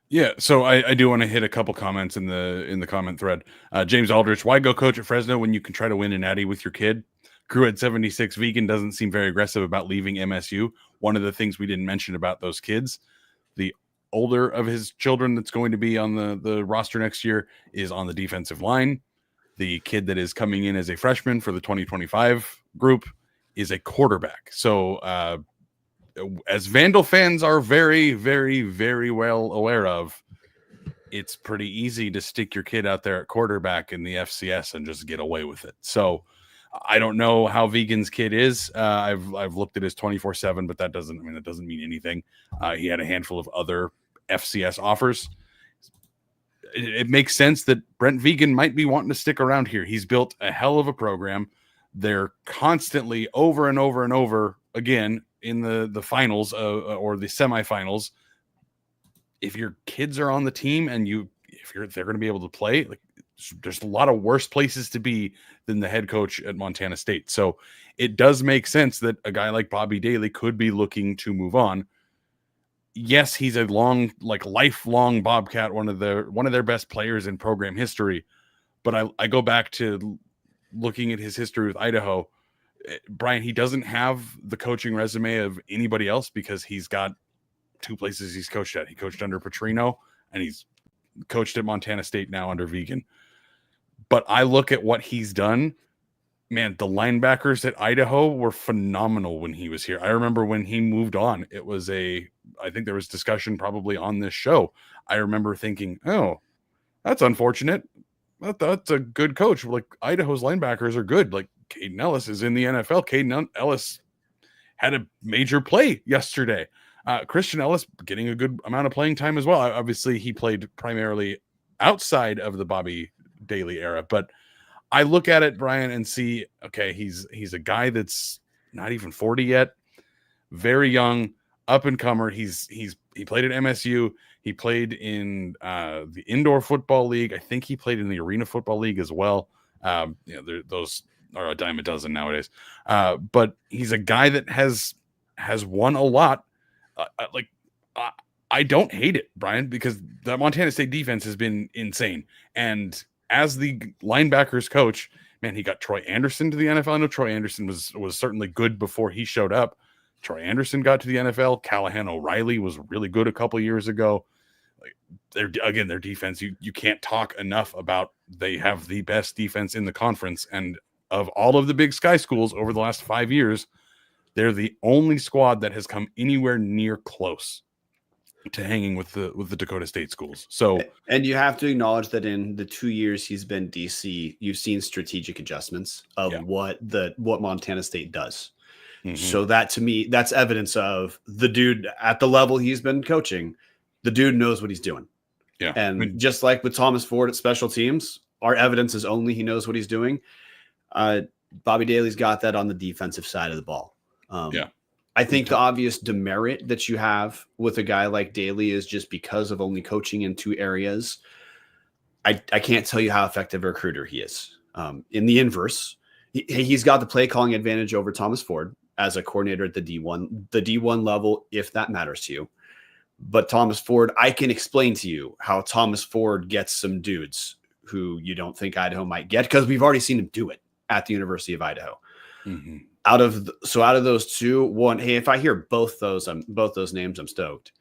Yeah, so I do want to hit a couple comments in the comment thread. James Aldrich, why go coach at Fresno when you can try to win a natty with your kid? Crew at 76 Vegan doesn't seem very aggressive about leaving MSU. One of the things we didn't mention about those kids, the older of his children that's going to be on the roster next year is on the defensive line. The kid that is coming in as a freshman for the 2025 group is a quarterback. So as Vandal fans are very, very, very well aware of, it's pretty easy to stick your kid out there at quarterback in the FCS and just get away with it. So I don't know how Vegan's kid is. I've looked at his 24/7, but that doesn't mean anything. He had a handful of other FCS offers. It makes sense that Brent Vegan might be wanting to stick around here. He's built a hell of a program. They're constantly over and over and over again in the finals or the semifinals. If your kids are on the team and they're going to be able to play, like there's a lot of worse places to be than the head coach at Montana State. So it does make sense that a guy like Bobby Daly could be looking to move on. Yes, he's a lifelong Bobcat, one of their best players in program history. But I go back to looking at his history with Idaho. Brian, he doesn't have the coaching resume of anybody else because he's got 2 places he's coached at. He coached under Petrino and he's coached at Montana State now under Vegan. But I look at what he's done. Man, the linebackers at Idaho were phenomenal when he was here. I remember when he moved on, I think there was discussion probably on this show. I remember thinking, oh, that's unfortunate. That's a good coach. Like Idaho's linebackers are good. Like Caden Ellis is in the NFL. Caden Ellis had a major play yesterday. Christian Ellis getting a good amount of playing time as well. Obviously, he played primarily outside of the Bobby Daly era, but I look at it, Brian, and see, okay, he's a guy that's not even 40 yet, very young, up and comer. He played at MSU. He played in the indoor football league. I think he played in the arena football league as well. Those are a dime a dozen nowadays. But he's a guy that has won a lot. I don't hate it, Brian, because the Montana State defense has been insane. And as the linebackers coach, man, he got Troy Anderson to the NFL. I know Troy Anderson was certainly good before he showed up. Troy Anderson got to the NFL. Callahan O'Reilly was really good a couple years ago. Their defense, you can't talk enough about. They have the best defense in the conference. And of all of the Big Sky schools over the last 5 years, they're the only squad that has come anywhere near close to hanging with the Dakota State schools. So, and you have to acknowledge that in the 2 years he's been DC, you've seen strategic adjustments of what Montana State does. Mm-hmm. So that, to me, that's evidence of the dude at the level he's been coaching. The dude knows what he's doing. Yeah. And just like with Thomas Ford at special teams, our evidence is only he knows what he's doing. Bobby Daly's got that on the defensive side of the ball. I think the obvious demerit that you have with a guy like Daly is just because of only coaching in 2 areas. I can't tell you how effective a recruiter he is. In the inverse, he's got the play calling advantage over Thomas Ford as a coordinator at the D1 level, if that matters to you. But Thomas Ford, I can explain to you how Thomas Ford gets some dudes who you don't think Idaho might get, because we've already seen him do it at the University of Idaho. Mm-hmm. Out of those 2, one, hey, if I hear both those names, I'm stoked.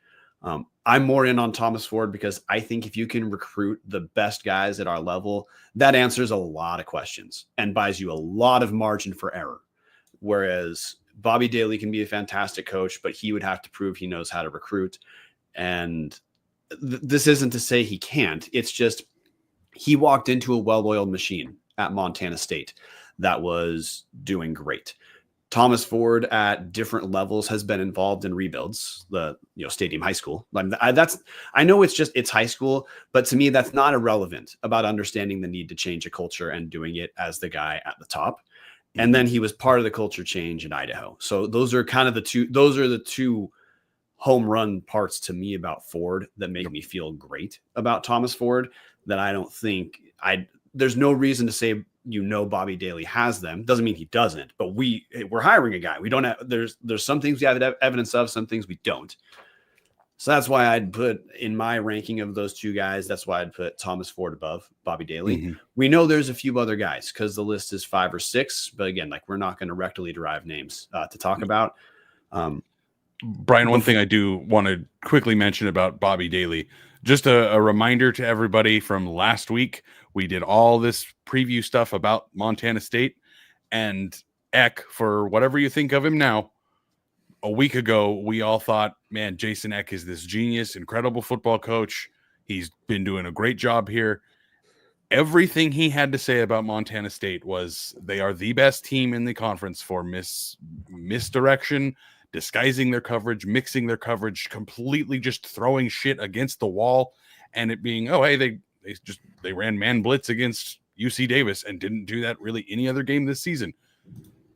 I'm more in on Thomas Ford because I think if you can recruit the best guys at our level, that answers a lot of questions and buys you a lot of margin for error. Whereas Bobby Daly can be a fantastic coach, but he would have to prove he knows how to recruit. And this isn't to say he can't. It's just he walked into a well-oiled machine at Montana State that was doing great. Thomas Ford at different levels has been involved in rebuilds, Stadium High School. I know it's high school, but to me, that's not irrelevant about understanding the need to change a culture and doing it as the guy at the top. And then he was part of the culture change in Idaho. So those are kind of the two home run parts to me about Ford that make me feel great about Thomas Ford, that I don't think there's no reason to say, Bobby Daly has them. Doesn't mean he doesn't, but we're hiring a guy. We don't have, there's some things we have evidence of, some things we don't. So that's why I'd put in my ranking of those 2 guys. That's why I'd put Thomas Ford above Bobby Daly. Mm-hmm. We know there's a few other guys because the list is 5 or 6, but again, we're not going to rectally derive names to talk about. Brian, one thing I do want to quickly mention about Bobby Daly, just a reminder to everybody from last week, we did all this preview stuff about Montana State, and Eck, for whatever you think of him now, a week ago, we all thought, man, Jason Eck is this genius, incredible football coach. He's been doing a great job here. Everything he had to say about Montana State was they are the best team in the conference for misdirection, disguising their coverage, mixing their coverage, completely just throwing shit against the wall, and it being, oh, hey, they ran man blitz against UC Davis and didn't do that really any other game this season.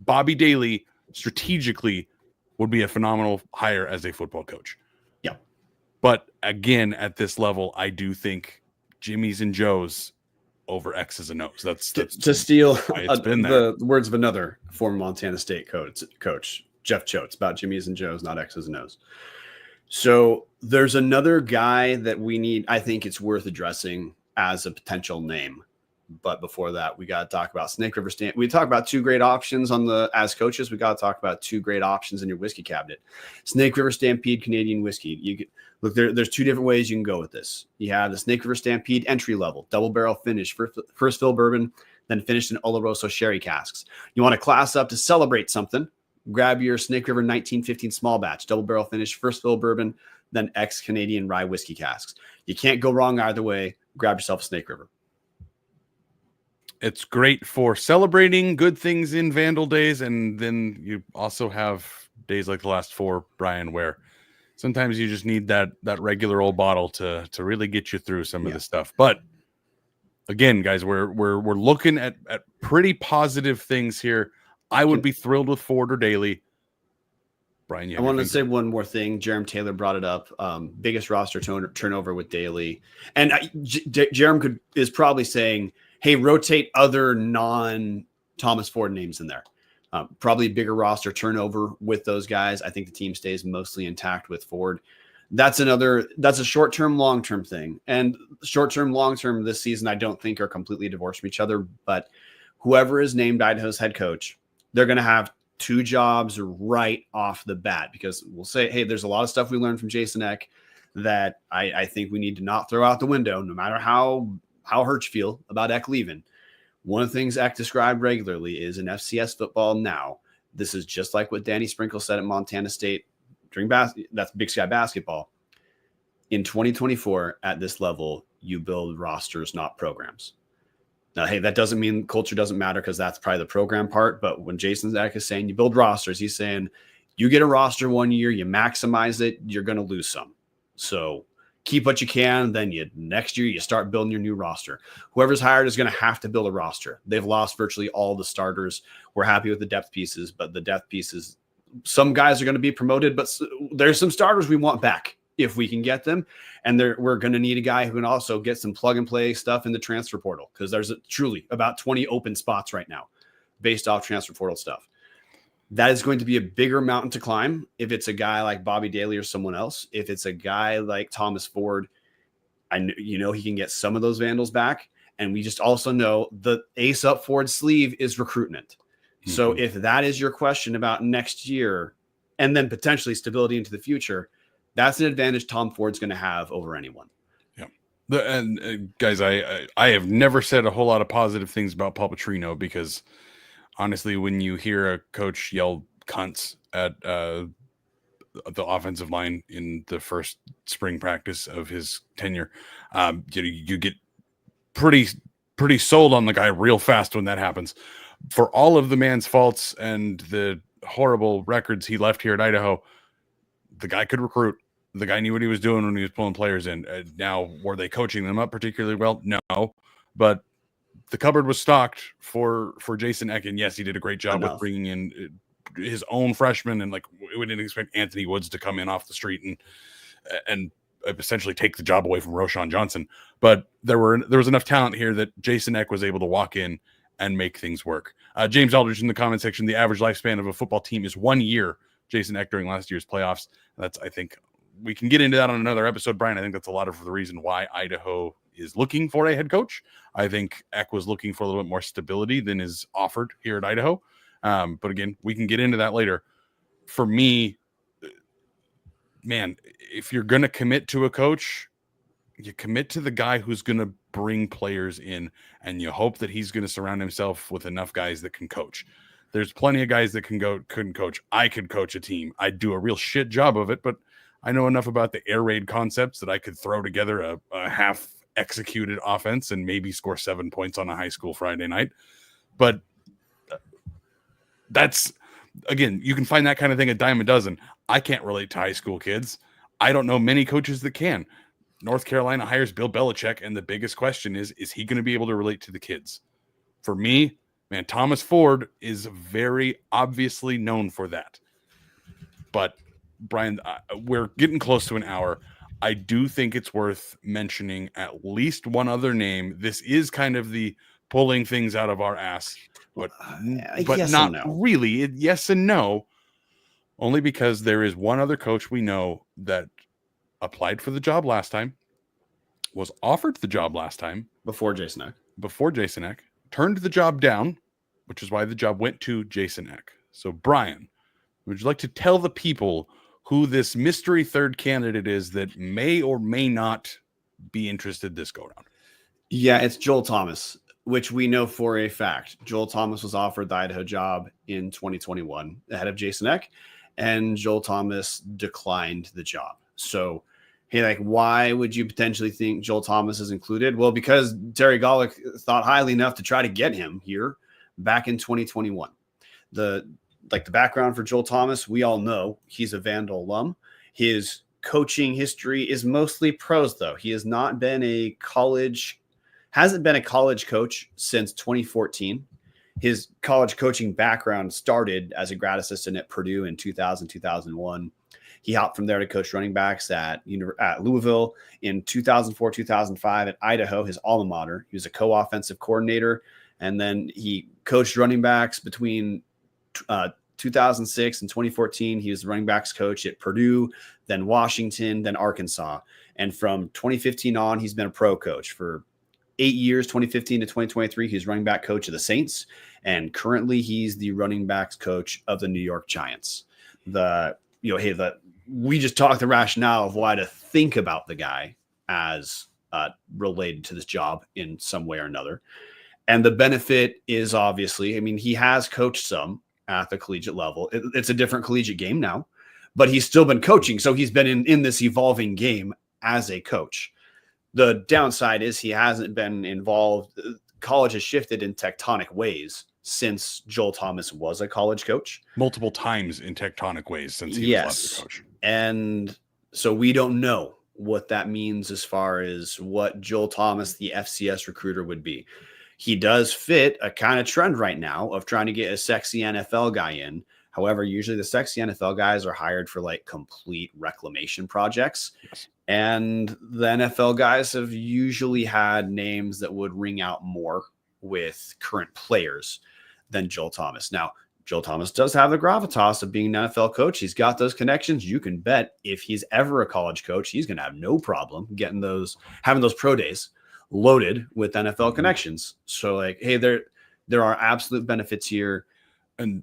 Bobby Daly strategically would be a phenomenal hire as a football coach. Yeah. But again, at this level, I do think Jimmy's and Joe's over X's and O's. That's to steal the words of another former Montana State coach, Jeff Choates, about Jimmy's and Joe's, not X's and O's. So there's another guy that we need. I think it's worth addressing as a potential name. But before that, we got to talk about Snake River Stampede. We talk about 2 great options as coaches. We got to talk about 2 great options in your whiskey cabinet. Snake River Stampede Canadian whiskey. There's 2 different ways you can go with this. You have the Snake River Stampede entry level, double barrel finish, first fill bourbon, then finished in Oloroso sherry casks. You want to class up to celebrate something. Grab your Snake River 1915 small batch, double barrel finish, first fill bourbon, then ex-Canadian rye whiskey casks. You can't go wrong either way. Grab yourself a Snake River. It's great for celebrating good things in Vandal days, and then you also have days like the last 4, Brian, where sometimes you just need that regular old bottle to really get you through some of the stuff. But again, guys, we're looking at pretty positive things here. I would be thrilled with Ford or Daly. Brian, I want to say one more thing. Jerem Taylor brought it up. Biggest roster turnover with Daly. And Jerem is probably saying, hey, rotate other non-Thomas Ford names in there. Probably bigger roster turnover with those guys. I think the team stays mostly intact with Ford. That's a short-term, long-term thing. And short-term, long-term this season, I don't think are completely divorced from each other. But whoever is named Idaho's head coach, they're going to have two jobs right off the bat, because we'll say, hey, there's a lot of stuff we learned from Jason Eck that I think we need to not throw out the window, no matter how hurt you feel about Eck leaving. One of the things Eck described regularly is in FCS football now, this is just like what Danny Sprinkle said at Montana State during that's Big Sky basketball. In 2024, at this level, you build rosters, not programs. Now, hey, that doesn't mean culture doesn't matter, because that's probably the program part. But when Jason Eck is saying you build rosters, he's saying you get a roster one year, you maximize it, you're going to lose some. So keep what you can. Then next year you start building your new roster. Whoever's hired is going to have to build a roster. They've lost virtually all the starters. We're happy with the depth pieces, but the depth pieces, some guys are going to be promoted, but there's some starters we want back if we can get them. And we're going to need a guy who can also get some plug and play stuff in the transfer portal, because there's truly about 20 open spots right now based off transfer portal stuff. That is going to be a bigger mountain to climb if it's a guy like Bobby Daly or someone else. If it's a guy like Thomas Ford, he can get some of those Vandals back. And we just also know the ace up Ford's sleeve is recruitment. Mm-hmm. So if that is your question about next year and then potentially stability into the future, that's an advantage Tom Ford's going to have over anyone. Yeah. Guys, I have never said a whole lot of positive things about Paul Petrino, because honestly, when you hear a coach yell cunts at the offensive line in the first spring practice of his tenure, you get pretty sold on the guy real fast when that happens. For all of the man's faults and the horrible records he left here at Idaho, the guy could recruit. The guy knew what he was doing when he was pulling players in. Now, were they coaching them up particularly well? No, but the cupboard was stocked for Jason Eck, and yes, he did a great job with bringing in his own freshmen, and we didn't expect Anthony Woods to come in off the street and essentially take the job away from Roshan Johnson. But there was enough talent here that Jason Eck was able to walk in and make things work. James Aldridge in the comment section: the average lifespan of a football team is 1 year. Jason Eck during last year's playoffs. I think we can get into that on another episode, Brian. I think that's a lot of the reason why Idaho is looking for a head coach. I think Eck was looking for a little bit more stability than is offered here at Idaho. But again, we can get into that later. For me, man, if you're going to commit to a coach, you commit to the guy who's going to bring players in, and you hope that he's going to surround himself with enough guys that can coach. There's plenty of guys that couldn't coach. I could coach a team. I'd do a real shit job of it, but I know enough about the air raid concepts that I could throw together a half executed offense and maybe score 7 points on a high school Friday night. But that's, again, you can find that kind of thing a dime a dozen. I can't relate to high school kids. I don't know many coaches that can. North Carolina hires Bill Belichick, and the biggest question is he going to be able to relate to the kids? For me, man, Thomas Ford is very obviously known for that. But Brian, we're getting close to an hour. I do think it's worth mentioning at least one other name. This is kind of the pulling things out of our ass, but yes not and no. Really. Yes and no, only because there is one other coach we know that applied for the job last time, was offered the job last time before Jason Eck, turned the job down, which is why the job went to Jason Eck. So Brian, would you like to tell the people who this mystery third candidate is that may or may not be interested this go round? Yeah, it's Joel Thomas, which we know for a fact. Joel Thomas was offered the Idaho job in 2021 ahead of Jason Eck, and Joel Thomas declined the job. So, hey, why would you potentially think Joel Thomas is included? Well, because Terry Golick thought highly enough to try to get him here back in 2021. The background for Joel Thomas, we all know he's a Vandal alum. His coaching history is mostly pros, though. He has not been hasn't been a college coach since 2014. His college coaching background started as a grad assistant at Purdue in 2000, 2001. He hopped from there to coach running backs at Louisville in 2004, 2005 at Idaho, his alma mater. He was a co-offensive coordinator, and then he coached running backs between 2006 and 2014. He was the running backs coach at Purdue, then Washington, then Arkansas. And from 2015 on, he's been a pro coach for 8 years, 2015 to 2023. He's running back coach of the Saints. And currently he's the running backs coach of the New York Giants. We just talked the rationale of why to think about the guy as related to this job in some way or another. And the benefit is obviously, he has coached some at the collegiate level. It's a different collegiate game now, but he's still been coaching. So he's been in this evolving game as a coach. The downside is he hasn't been involved. College has shifted in tectonic ways since Joel Thomas was a college coach. Multiple times in tectonic ways since he was last a coach. And so we don't know what that means as far as what Joel Thomas, the FCS recruiter, would be. He does fit a kind of trend right now of trying to get a sexy NFL guy in. However, usually the sexy NFL guys are hired for like complete reclamation projects. Yes. And the NFL guys have usually had names that would ring out more with current players than Joel Thomas. Now, Joel Thomas does have the gravitas of being an NFL coach. He's got those connections. You can bet if he's ever a college coach, he's going to have no problem having those pro days loaded with NFL connections. So like, hey, there are absolute benefits here. And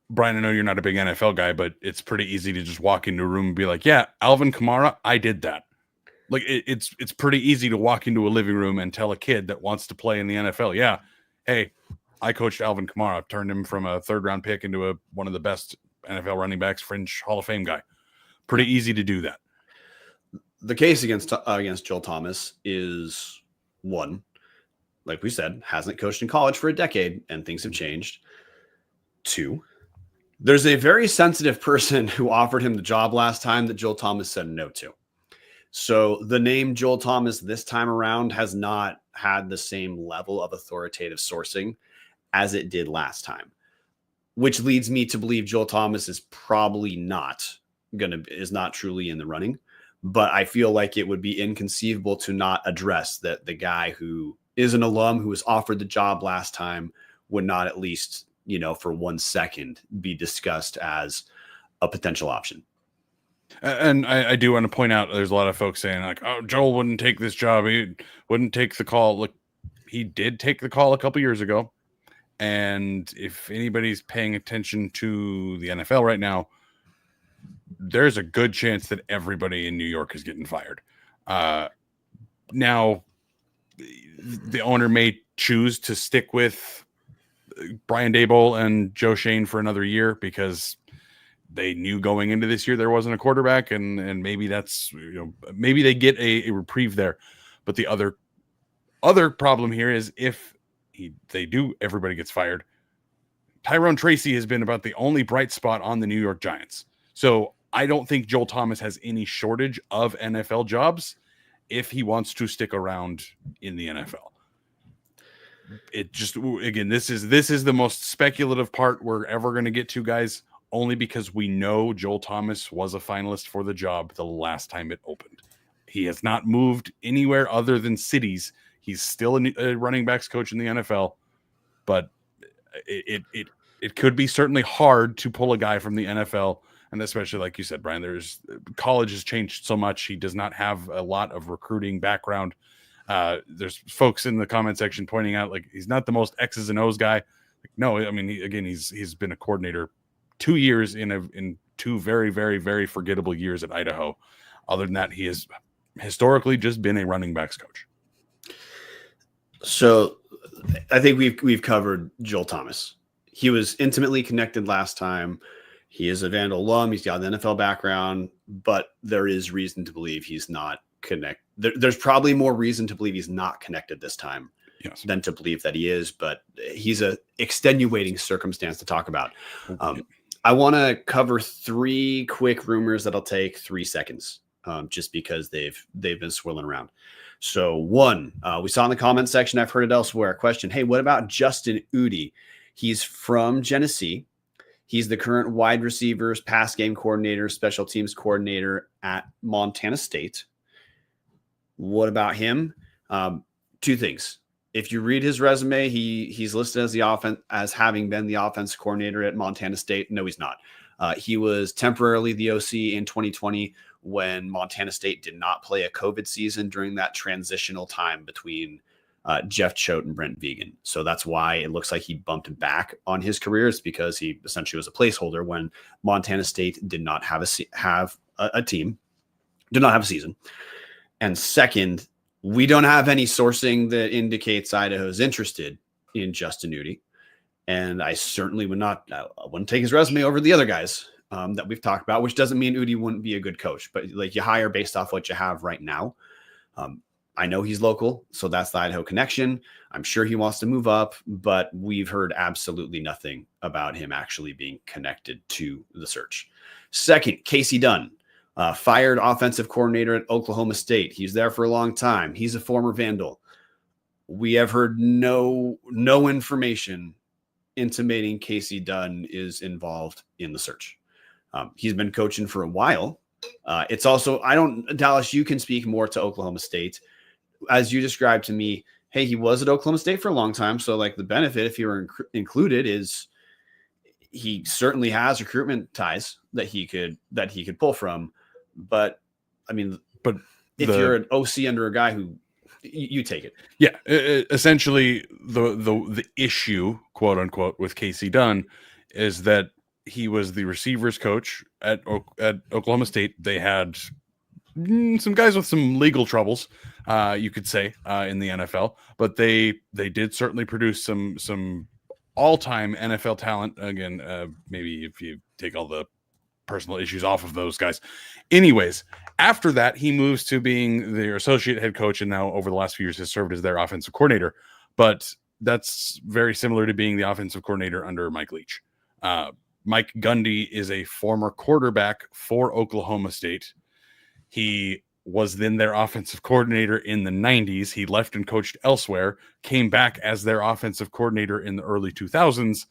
Brian, I know you're not a big NFL guy, but it's pretty easy to just walk into a room and be like, yeah, Alvin Kamara, I did that. Like it's pretty easy to walk into a living room and tell a kid that wants to play in the NFL, yeah, hey, I coached Alvin Kamara. I've turned him from a third-round pick into one of the best NFL running backs, fringe Hall of Fame guy. Pretty easy to do that. The case against Joel Thomas is, one, like we said, hasn't coached in college for a decade, and things have changed. Two, there's a very sensitive person who offered him the job last time that Joel Thomas said no to. So the name Joel Thomas this time around has not had the same level of authoritative sourcing as it did last time, which leads me to believe Joel Thomas is probably is not truly in the running. But I feel like it would be inconceivable to not address that the guy who is an alum who was offered the job last time would not at least, for 1 second be discussed as a potential option. And I do want to point out, there's a lot of folks saying like, oh, Joel wouldn't take this job. He wouldn't take the call. Look, he did take the call a couple years ago. And if anybody's paying attention to the NFL right now, there's a good chance that everybody in New York is getting fired. Now, the owner may choose to stick with Brian Daboll and Joe Shane for another year because they knew going into this year there wasn't a quarterback, and maybe that's maybe they get a reprieve there. But the other problem here is if everybody gets fired. Tyrone Tracy has been about the only bright spot on the New York Giants. So I don't think Joel Thomas has any shortage of NFL jobs if he wants to stick around in the NFL. It just, again, this is the most speculative part we're ever going to get to, guys, only because we know Joel Thomas was a finalist for the job the last time it opened. He has not moved anywhere other than cities. He's still a running backs coach in the NFL, but it could be certainly hard to pull a guy from the NFL, and especially like you said, Brian, college has changed so much. He does not have a lot of recruiting background. There's folks in the comment section pointing out like he's not the most X's and O's guy. Like, no, I mean he's been a coordinator 2 years in 2 very, very, very forgettable years at Idaho. Other than that, he has historically just been a running backs coach. So I think we've covered Joel Thomas. He was intimately connected last time. He is a Vandal alum. He's got an NFL background, but there is reason to believe he's not connected. There's probably more reason to believe he's not connected this time than to believe that he is, but he's a extenuating circumstance to talk about. I want to cover 3 quick rumors that'll take 3 seconds, just because they've been swirling around. So one, we saw in the comment section, I've heard it elsewhere, a question, hey, what about Justin Udi? He's from Genesee. He's the current wide receivers, pass game coordinator, special teams coordinator at Montana State. What about him? Two things. If you read his resume, he's listed as having been the offense coordinator at Montana State. No, he's not. He was temporarily the OC in 2020 when Montana State did not play a COVID season during that transitional time between Jeff Choate and Brent Vegan. So that's why it looks like he bumped back on his career. It's because he essentially was a placeholder when Montana State did not have a team, did not have a season. And second, we don't have any sourcing that indicates Idaho's interested in Justin Udy. And I certainly I wouldn't take his resume over the other guys that we've talked about, which doesn't mean Udy wouldn't be a good coach, but like you hire based off what you have right now. I know he's local, so that's the Idaho connection. I'm sure he wants to move up, but we've heard absolutely nothing about him actually being connected to the search. Second, Casey Dunn. Fired offensive coordinator at Oklahoma State. He's there for a long time. He's a former Vandal. We have heard no information intimating Casey Dunn is involved in the search. He's been coaching for a while. It's also, Dallas, you can speak more to Oklahoma State. As you described to me, hey, he was at Oklahoma State for a long time. So like the benefit, if you were included, is he certainly has recruitment ties that he could pull from. But I mean, if you're an OC under a guy who you take it. Yeah. Essentially the issue, quote unquote, with Casey Dunn is that he was the receivers coach at Oklahoma State. They had some guys with some legal troubles, you could say, in the NFL, but they did certainly produce some all-time NFL talent. Again, maybe if you take all the personal issues off of those guys. Anyways, after that, he moves to being their associate head coach, and now over the last few years has served as their offensive coordinator. But that's very similar to being the offensive coordinator under Mike Leach. Mike Gundy is a former quarterback for Oklahoma State. He was then their offensive coordinator in the 90s. He left and coached elsewhere, came back as their offensive coordinator in the early 2000s,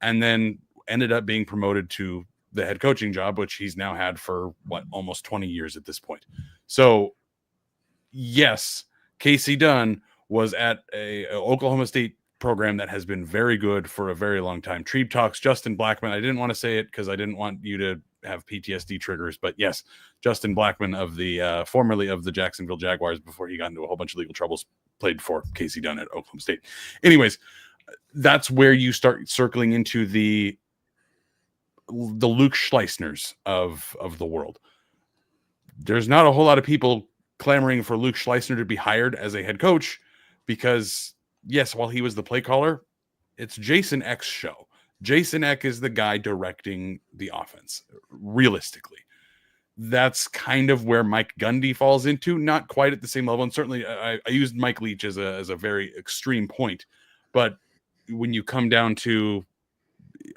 and then ended up being promoted to the head coaching job, which he's now had for almost 20 years at this point. So yes, Casey Dunn was at a Oklahoma State program that has been very good for a very long time. Trebe Talks, Justin Blackman. I didn't want to say it because I didn't want you to have PTSD triggers, but yes, Justin Blackman of the formerly of the Jacksonville Jaguars before he got into a whole bunch of legal troubles, played for Casey Dunn at Oklahoma State. Anyways, that's where you start circling into the Luke Schleisners of the world. There's not a whole lot of people clamoring for Luke Schleisner to be hired as a head coach because, yes, while he was the play caller, it's Jason Eck's show. Jason Eck is the guy directing the offense, realistically. That's kind of where Mike Gundy falls into, not quite at the same level. And certainly I used Mike Leach as a very extreme point. But when you come down to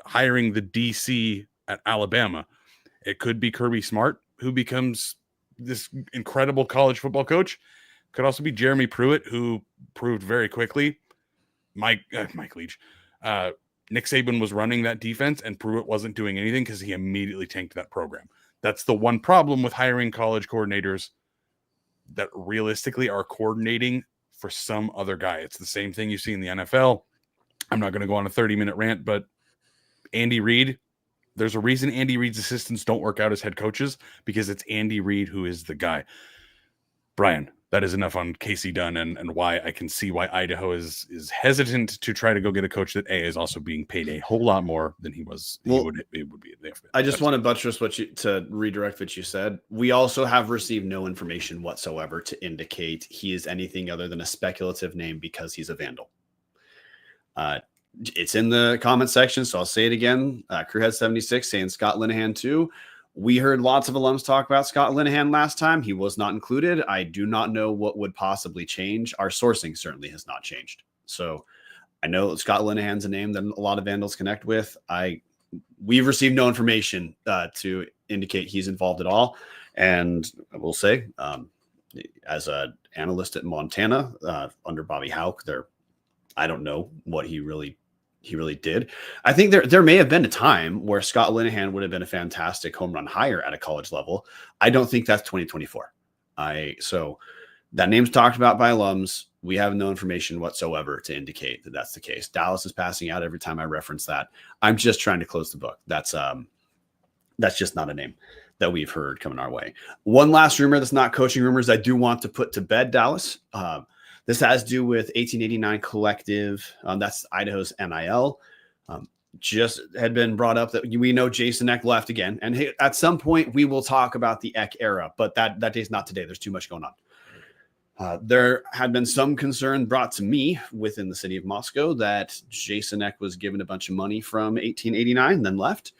hiring the DC at Alabama, it could be Kirby Smart, who becomes this incredible college football coach. Could also be Jeremy Pruitt, who proved very quickly. Mike Leach. Nick Saban was running that defense, and Pruitt wasn't doing anything because he immediately tanked that program. That's the one problem with hiring college coordinators that realistically are coordinating for some other guy. It's the same thing you see in the NFL. I'm not going to go on a 30-minute rant, but Andy Reid, there's a reason Andy Reid's assistants don't work out as head coaches, because it's Andy Reid who is the guy. Brian, that is enough on Casey Dunn and why I can see why Idaho is hesitant to try to go get a coach that is also being paid a whole lot more than he was. It would be. I just want to buttress to redirect what you said. We also have received no information whatsoever to indicate he is anything other than a speculative name because he's a Vandal. It's in the comment section, so I'll say it again. Crewhead76 saying Scott Linehan too. We heard lots of alums talk about Scott Linehan last time. He was not included. I do not know what would possibly change. Our sourcing certainly has not changed. So I know Scott Linehan's a name that a lot of Vandals connect with. We've received no information to indicate he's involved at all. And I will say, as an analyst at Montana under Bobby Houck, I don't know what he He really did. I think there may have been a time where Scott Linehan would have been a fantastic home run hire at a college level. I don't think that's 2024. So that name's talked about by alums. We have no information whatsoever to indicate that that's the case. Dallas is passing out every time I reference that. I'm just trying to close the book. That's just not a name that we've heard coming our way. One last rumor that's not coaching rumors I do want to put to bed, Dallas. This has to do with 1889 Collective. That's Idaho's NIL. Just had been brought up that we know Jason Eck left again. And hey, at some point we will talk about the Eck era, but that day's not today. There's too much going on. There had been some concern brought to me within the city of Moscow that Jason Eck was given a bunch of money from 1889 and then left.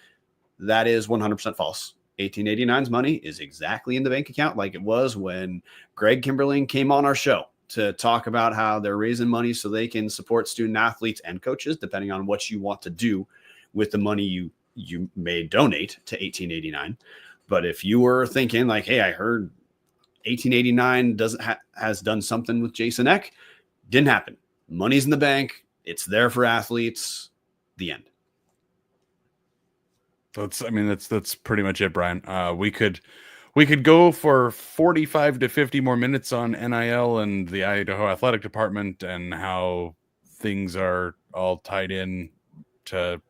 That is 100% false. 1889's money is exactly in the bank account like it was when Greg Kimberling came on our show to talk about how they're raising money so they can support student athletes and coaches, depending on what you want to do with the money you may donate to 1889. But if you were thinking like, hey, I heard 1889 has done something with Jason Eck, didn't happen. Money's in the bank. It's there for athletes. The end. That's pretty much it, Brian. We could go for 45 to 50 more minutes on NIL and the Idaho Athletic Department and how things are all tied in to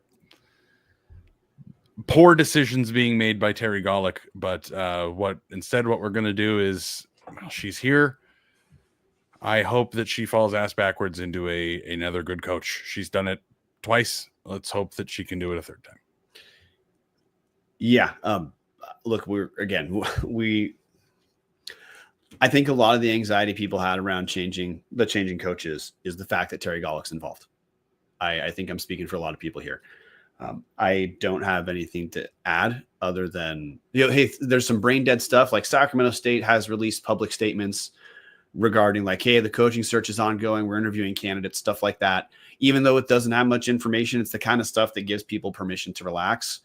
poor decisions being made by Terry Golick. But what we're going to do is, well, she's here. I hope that she falls ass backwards into another good coach. She's done it twice. Let's hope that she can do it a third time. Yeah. Look, I think a lot of the anxiety people had around changing coaches is the fact that Terry Golick's involved. I think I'm speaking for a lot of people here. I don't have anything to add other than, hey, there's some brain dead stuff. Like Sacramento State has released public statements regarding like, hey, the coaching search is ongoing. We're interviewing candidates, stuff like that. Even though it doesn't have much information, it's the kind of stuff that gives people permission to relax.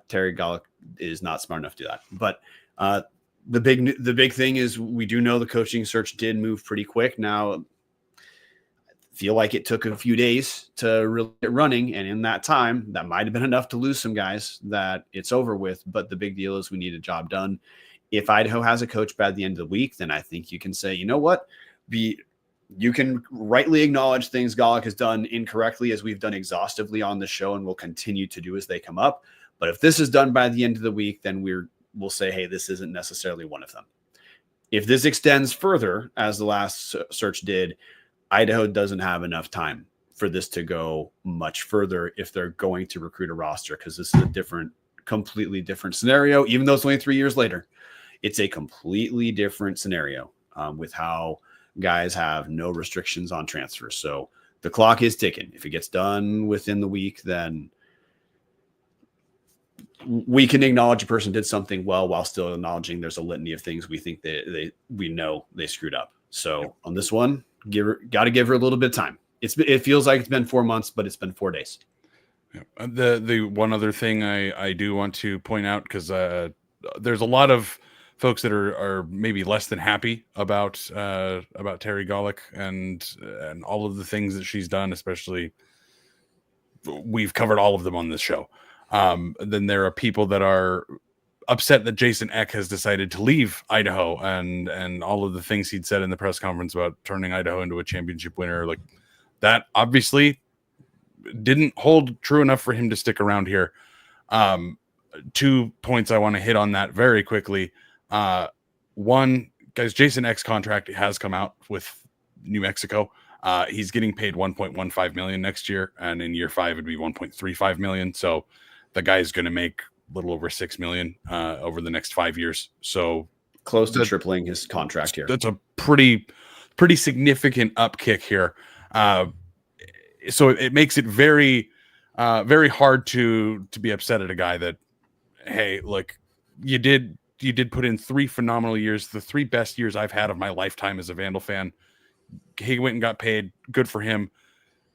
Terry Golick is not smart enough to do that. But the big thing is we do know the coaching search did move pretty quick. Now, I feel like it took a few days to really get running. And in that time, that might have been enough to lose some guys that it's over with. But the big deal is we need a job done. If Idaho has a coach by the end of the week, then I think you can say, you know what? You can rightly acknowledge things Golick has done incorrectly, as we've done exhaustively on the show and will continue to do as they come up. But if this is done by the end of the week, then we'll say, hey, this isn't necessarily one of them. If this extends further, as the last search did, Idaho doesn't have enough time for this to go much further if they're going to recruit a roster, because this is a completely different scenario. Even though it's only 3 years later, it's a completely different scenario with how guys have no restrictions on transfers. So the clock is ticking. If it gets done within the week, then we can acknowledge a person did something well while still acknowledging there's a litany of things we think we know they screwed up. So on this one, got to give her a little bit of time. It feels like it's been 4 months, but it's been 4 days. Yeah. The one other thing I do want to point out, because there's a lot of folks that are maybe less than happy about Terry Golick and all of the things that she's done, especially we've covered all of them on this show. Then there are people that are upset that Jason Eck has decided to leave Idaho and all of the things he'd said in the press conference about turning Idaho into a championship winner. Like, that obviously didn't hold true enough for him to stick around here. 2 points I want to hit on that very quickly. One, guys, Jason Eck's contract has come out with New Mexico. He's getting paid $1.15 million next year, and in year 5 it'd be $1.35 million. So the guy's going to make a little over $6 million over the next 5 years. So close to tripling his contract here. That's a pretty significant upkick here. So it makes it very, very hard to be upset at a guy that, hey, look, you did put in 3 phenomenal years, the 3 best years I've had of my lifetime as a Vandal fan. He went and got paid. Good for him.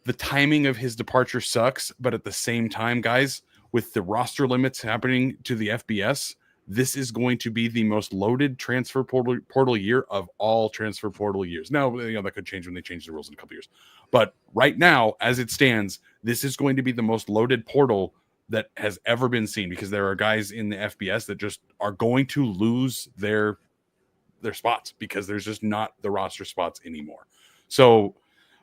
The timing of his departure sucks, but at the same time, guys, with the roster limits happening to the FBS, this is going to be the most loaded transfer portal year of all transfer portal years. Now, that could change when they change the rules in a couple years. But right now, as it stands, this is going to be the most loaded portal that has ever been seen, because there are guys in the FBS that just are going to lose their spots because there's just not the roster spots anymore. So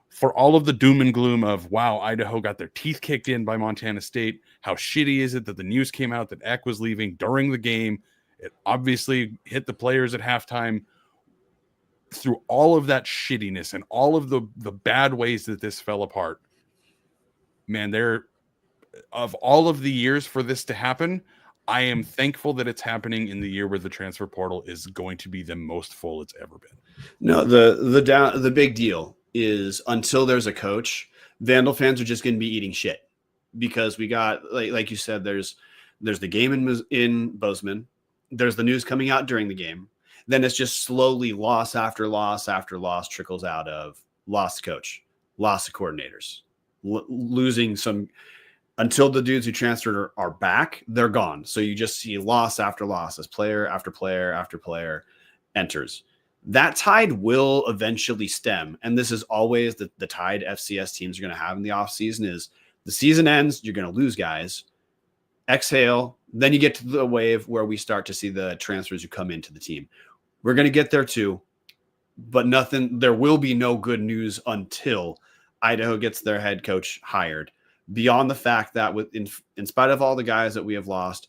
for all of the doom and gloom of, wow, Idaho got their teeth kicked in by Montana State, how shitty is it that the news came out that Eck was leaving during the game? It obviously hit the players at halftime. Through all of that shittiness and all of the bad ways that this fell apart, man, of all of the years for this to happen, I am thankful that it's happening in the year where the transfer portal is going to be the most full it's ever been. No, the big deal is, until there's a coach, Vandal fans are just going to be eating shit, because we got, like you said, there's the game in Bozeman, there's the news coming out during the game, then it's just slowly loss after loss after loss trickles out of lost coach, loss of coordinators, losing some. Until the dudes who transferred are back, they're gone. So you just see loss after loss as player after player after player enters. That tide will eventually stem. And this is always the tide FCS teams are going to have in the offseason is the season ends, you're going to lose guys, exhale, then you get to the wave where we start to see the transfers who come into the team. We're going to get there too, but there will be no good news until Idaho gets their head coach hired. Beyond the fact that in spite of all the guys that we have lost,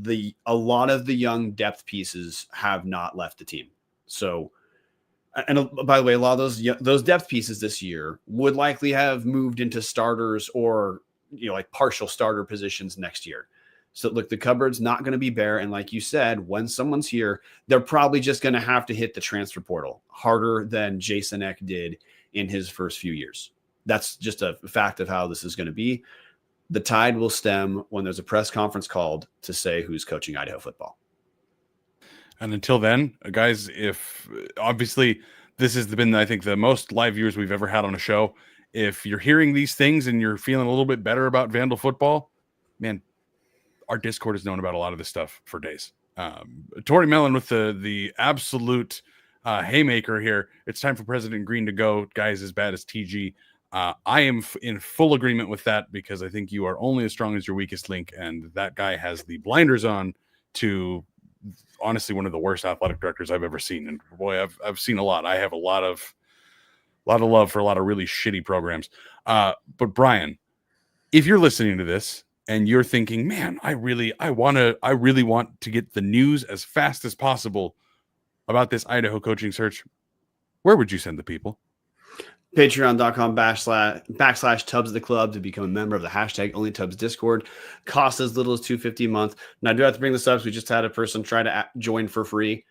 a lot of the young depth pieces have not left the team. So, and by the way, a lot of those depth pieces this year would likely have moved into starters or, like partial starter positions next year. So look, the cupboard's not going to be bare. And like you said, when someone's here, they're probably just going to have to hit the transfer portal harder than Jason Eck did in his first few years. That's just a fact of how this is going to be. The tide will stem when there's a press conference called to say who's coaching Idaho football. And until then, guys, if obviously this has been, I think, the most live viewers we've ever had on a show. If you're hearing these things and you're feeling a little bit better about Vandal football, man, our Discord has known about a lot of this stuff for days. Tori Mellon with the absolute haymaker here. It's time for President Green to go. Guys as bad as TG. I am in full agreement with that, because I think you are only as strong as your weakest link, and that guy has the blinders on to honestly one of the worst athletic directors I've ever seen. And boy, I've seen a lot. I have a lot of love for a lot of really shitty programs. But Brian, if you're listening to this and you're thinking, man, I really want to get the news as fast as possible about this Idaho coaching search, where would you send the people? Patreon.com// Tubs of the Club to become a member of the #OnlyTubs Discord. Costs as little as $2.50 a month. And I do have to bring this up. We just had a person try to join for free.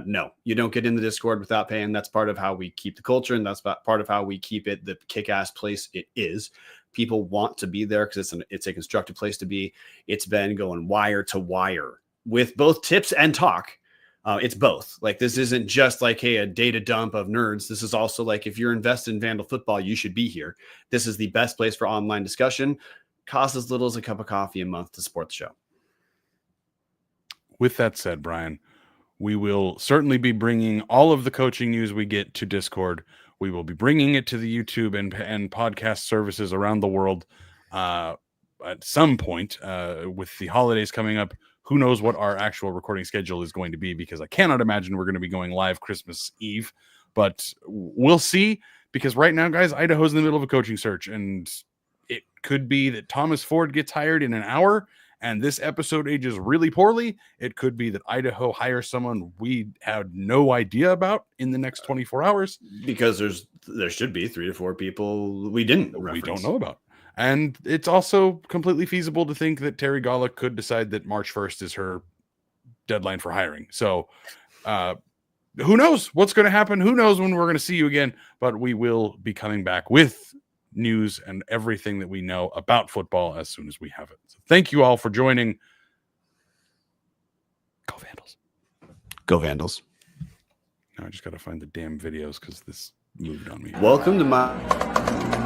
No, you don't get in the Discord without paying. That's part of how we keep the culture, and that's part of how we keep it the kick-ass place it is. People want to be there because it's a constructive place to be. It's been going wire to wire with both tips and talk. It's both. Like, this isn't just like, hey, a data dump of nerds. This is also like, if you're invested in Vandal football, you should be here. This is the best place for online discussion. Costs as little as a cup of coffee a month to support the show. With that said, Brian, we will certainly be bringing all of the coaching news we get to Discord. We will be bringing it to the YouTube and podcast services around the world at some point with the holidays coming up. Who knows what our actual recording schedule is going to be, because I cannot imagine we're going to be going live Christmas Eve, but we'll see, because right now, guys, Idaho's in the middle of a coaching search, and it could be that Thomas Ford gets hired in an hour and this episode ages really poorly. It could be that Idaho hires someone we had no idea about in the next 24 hours. Because there should be 3 to 4 people we don't know Go Vandals. Now I just got to find the damn videos because this moved on me. Welcome to my...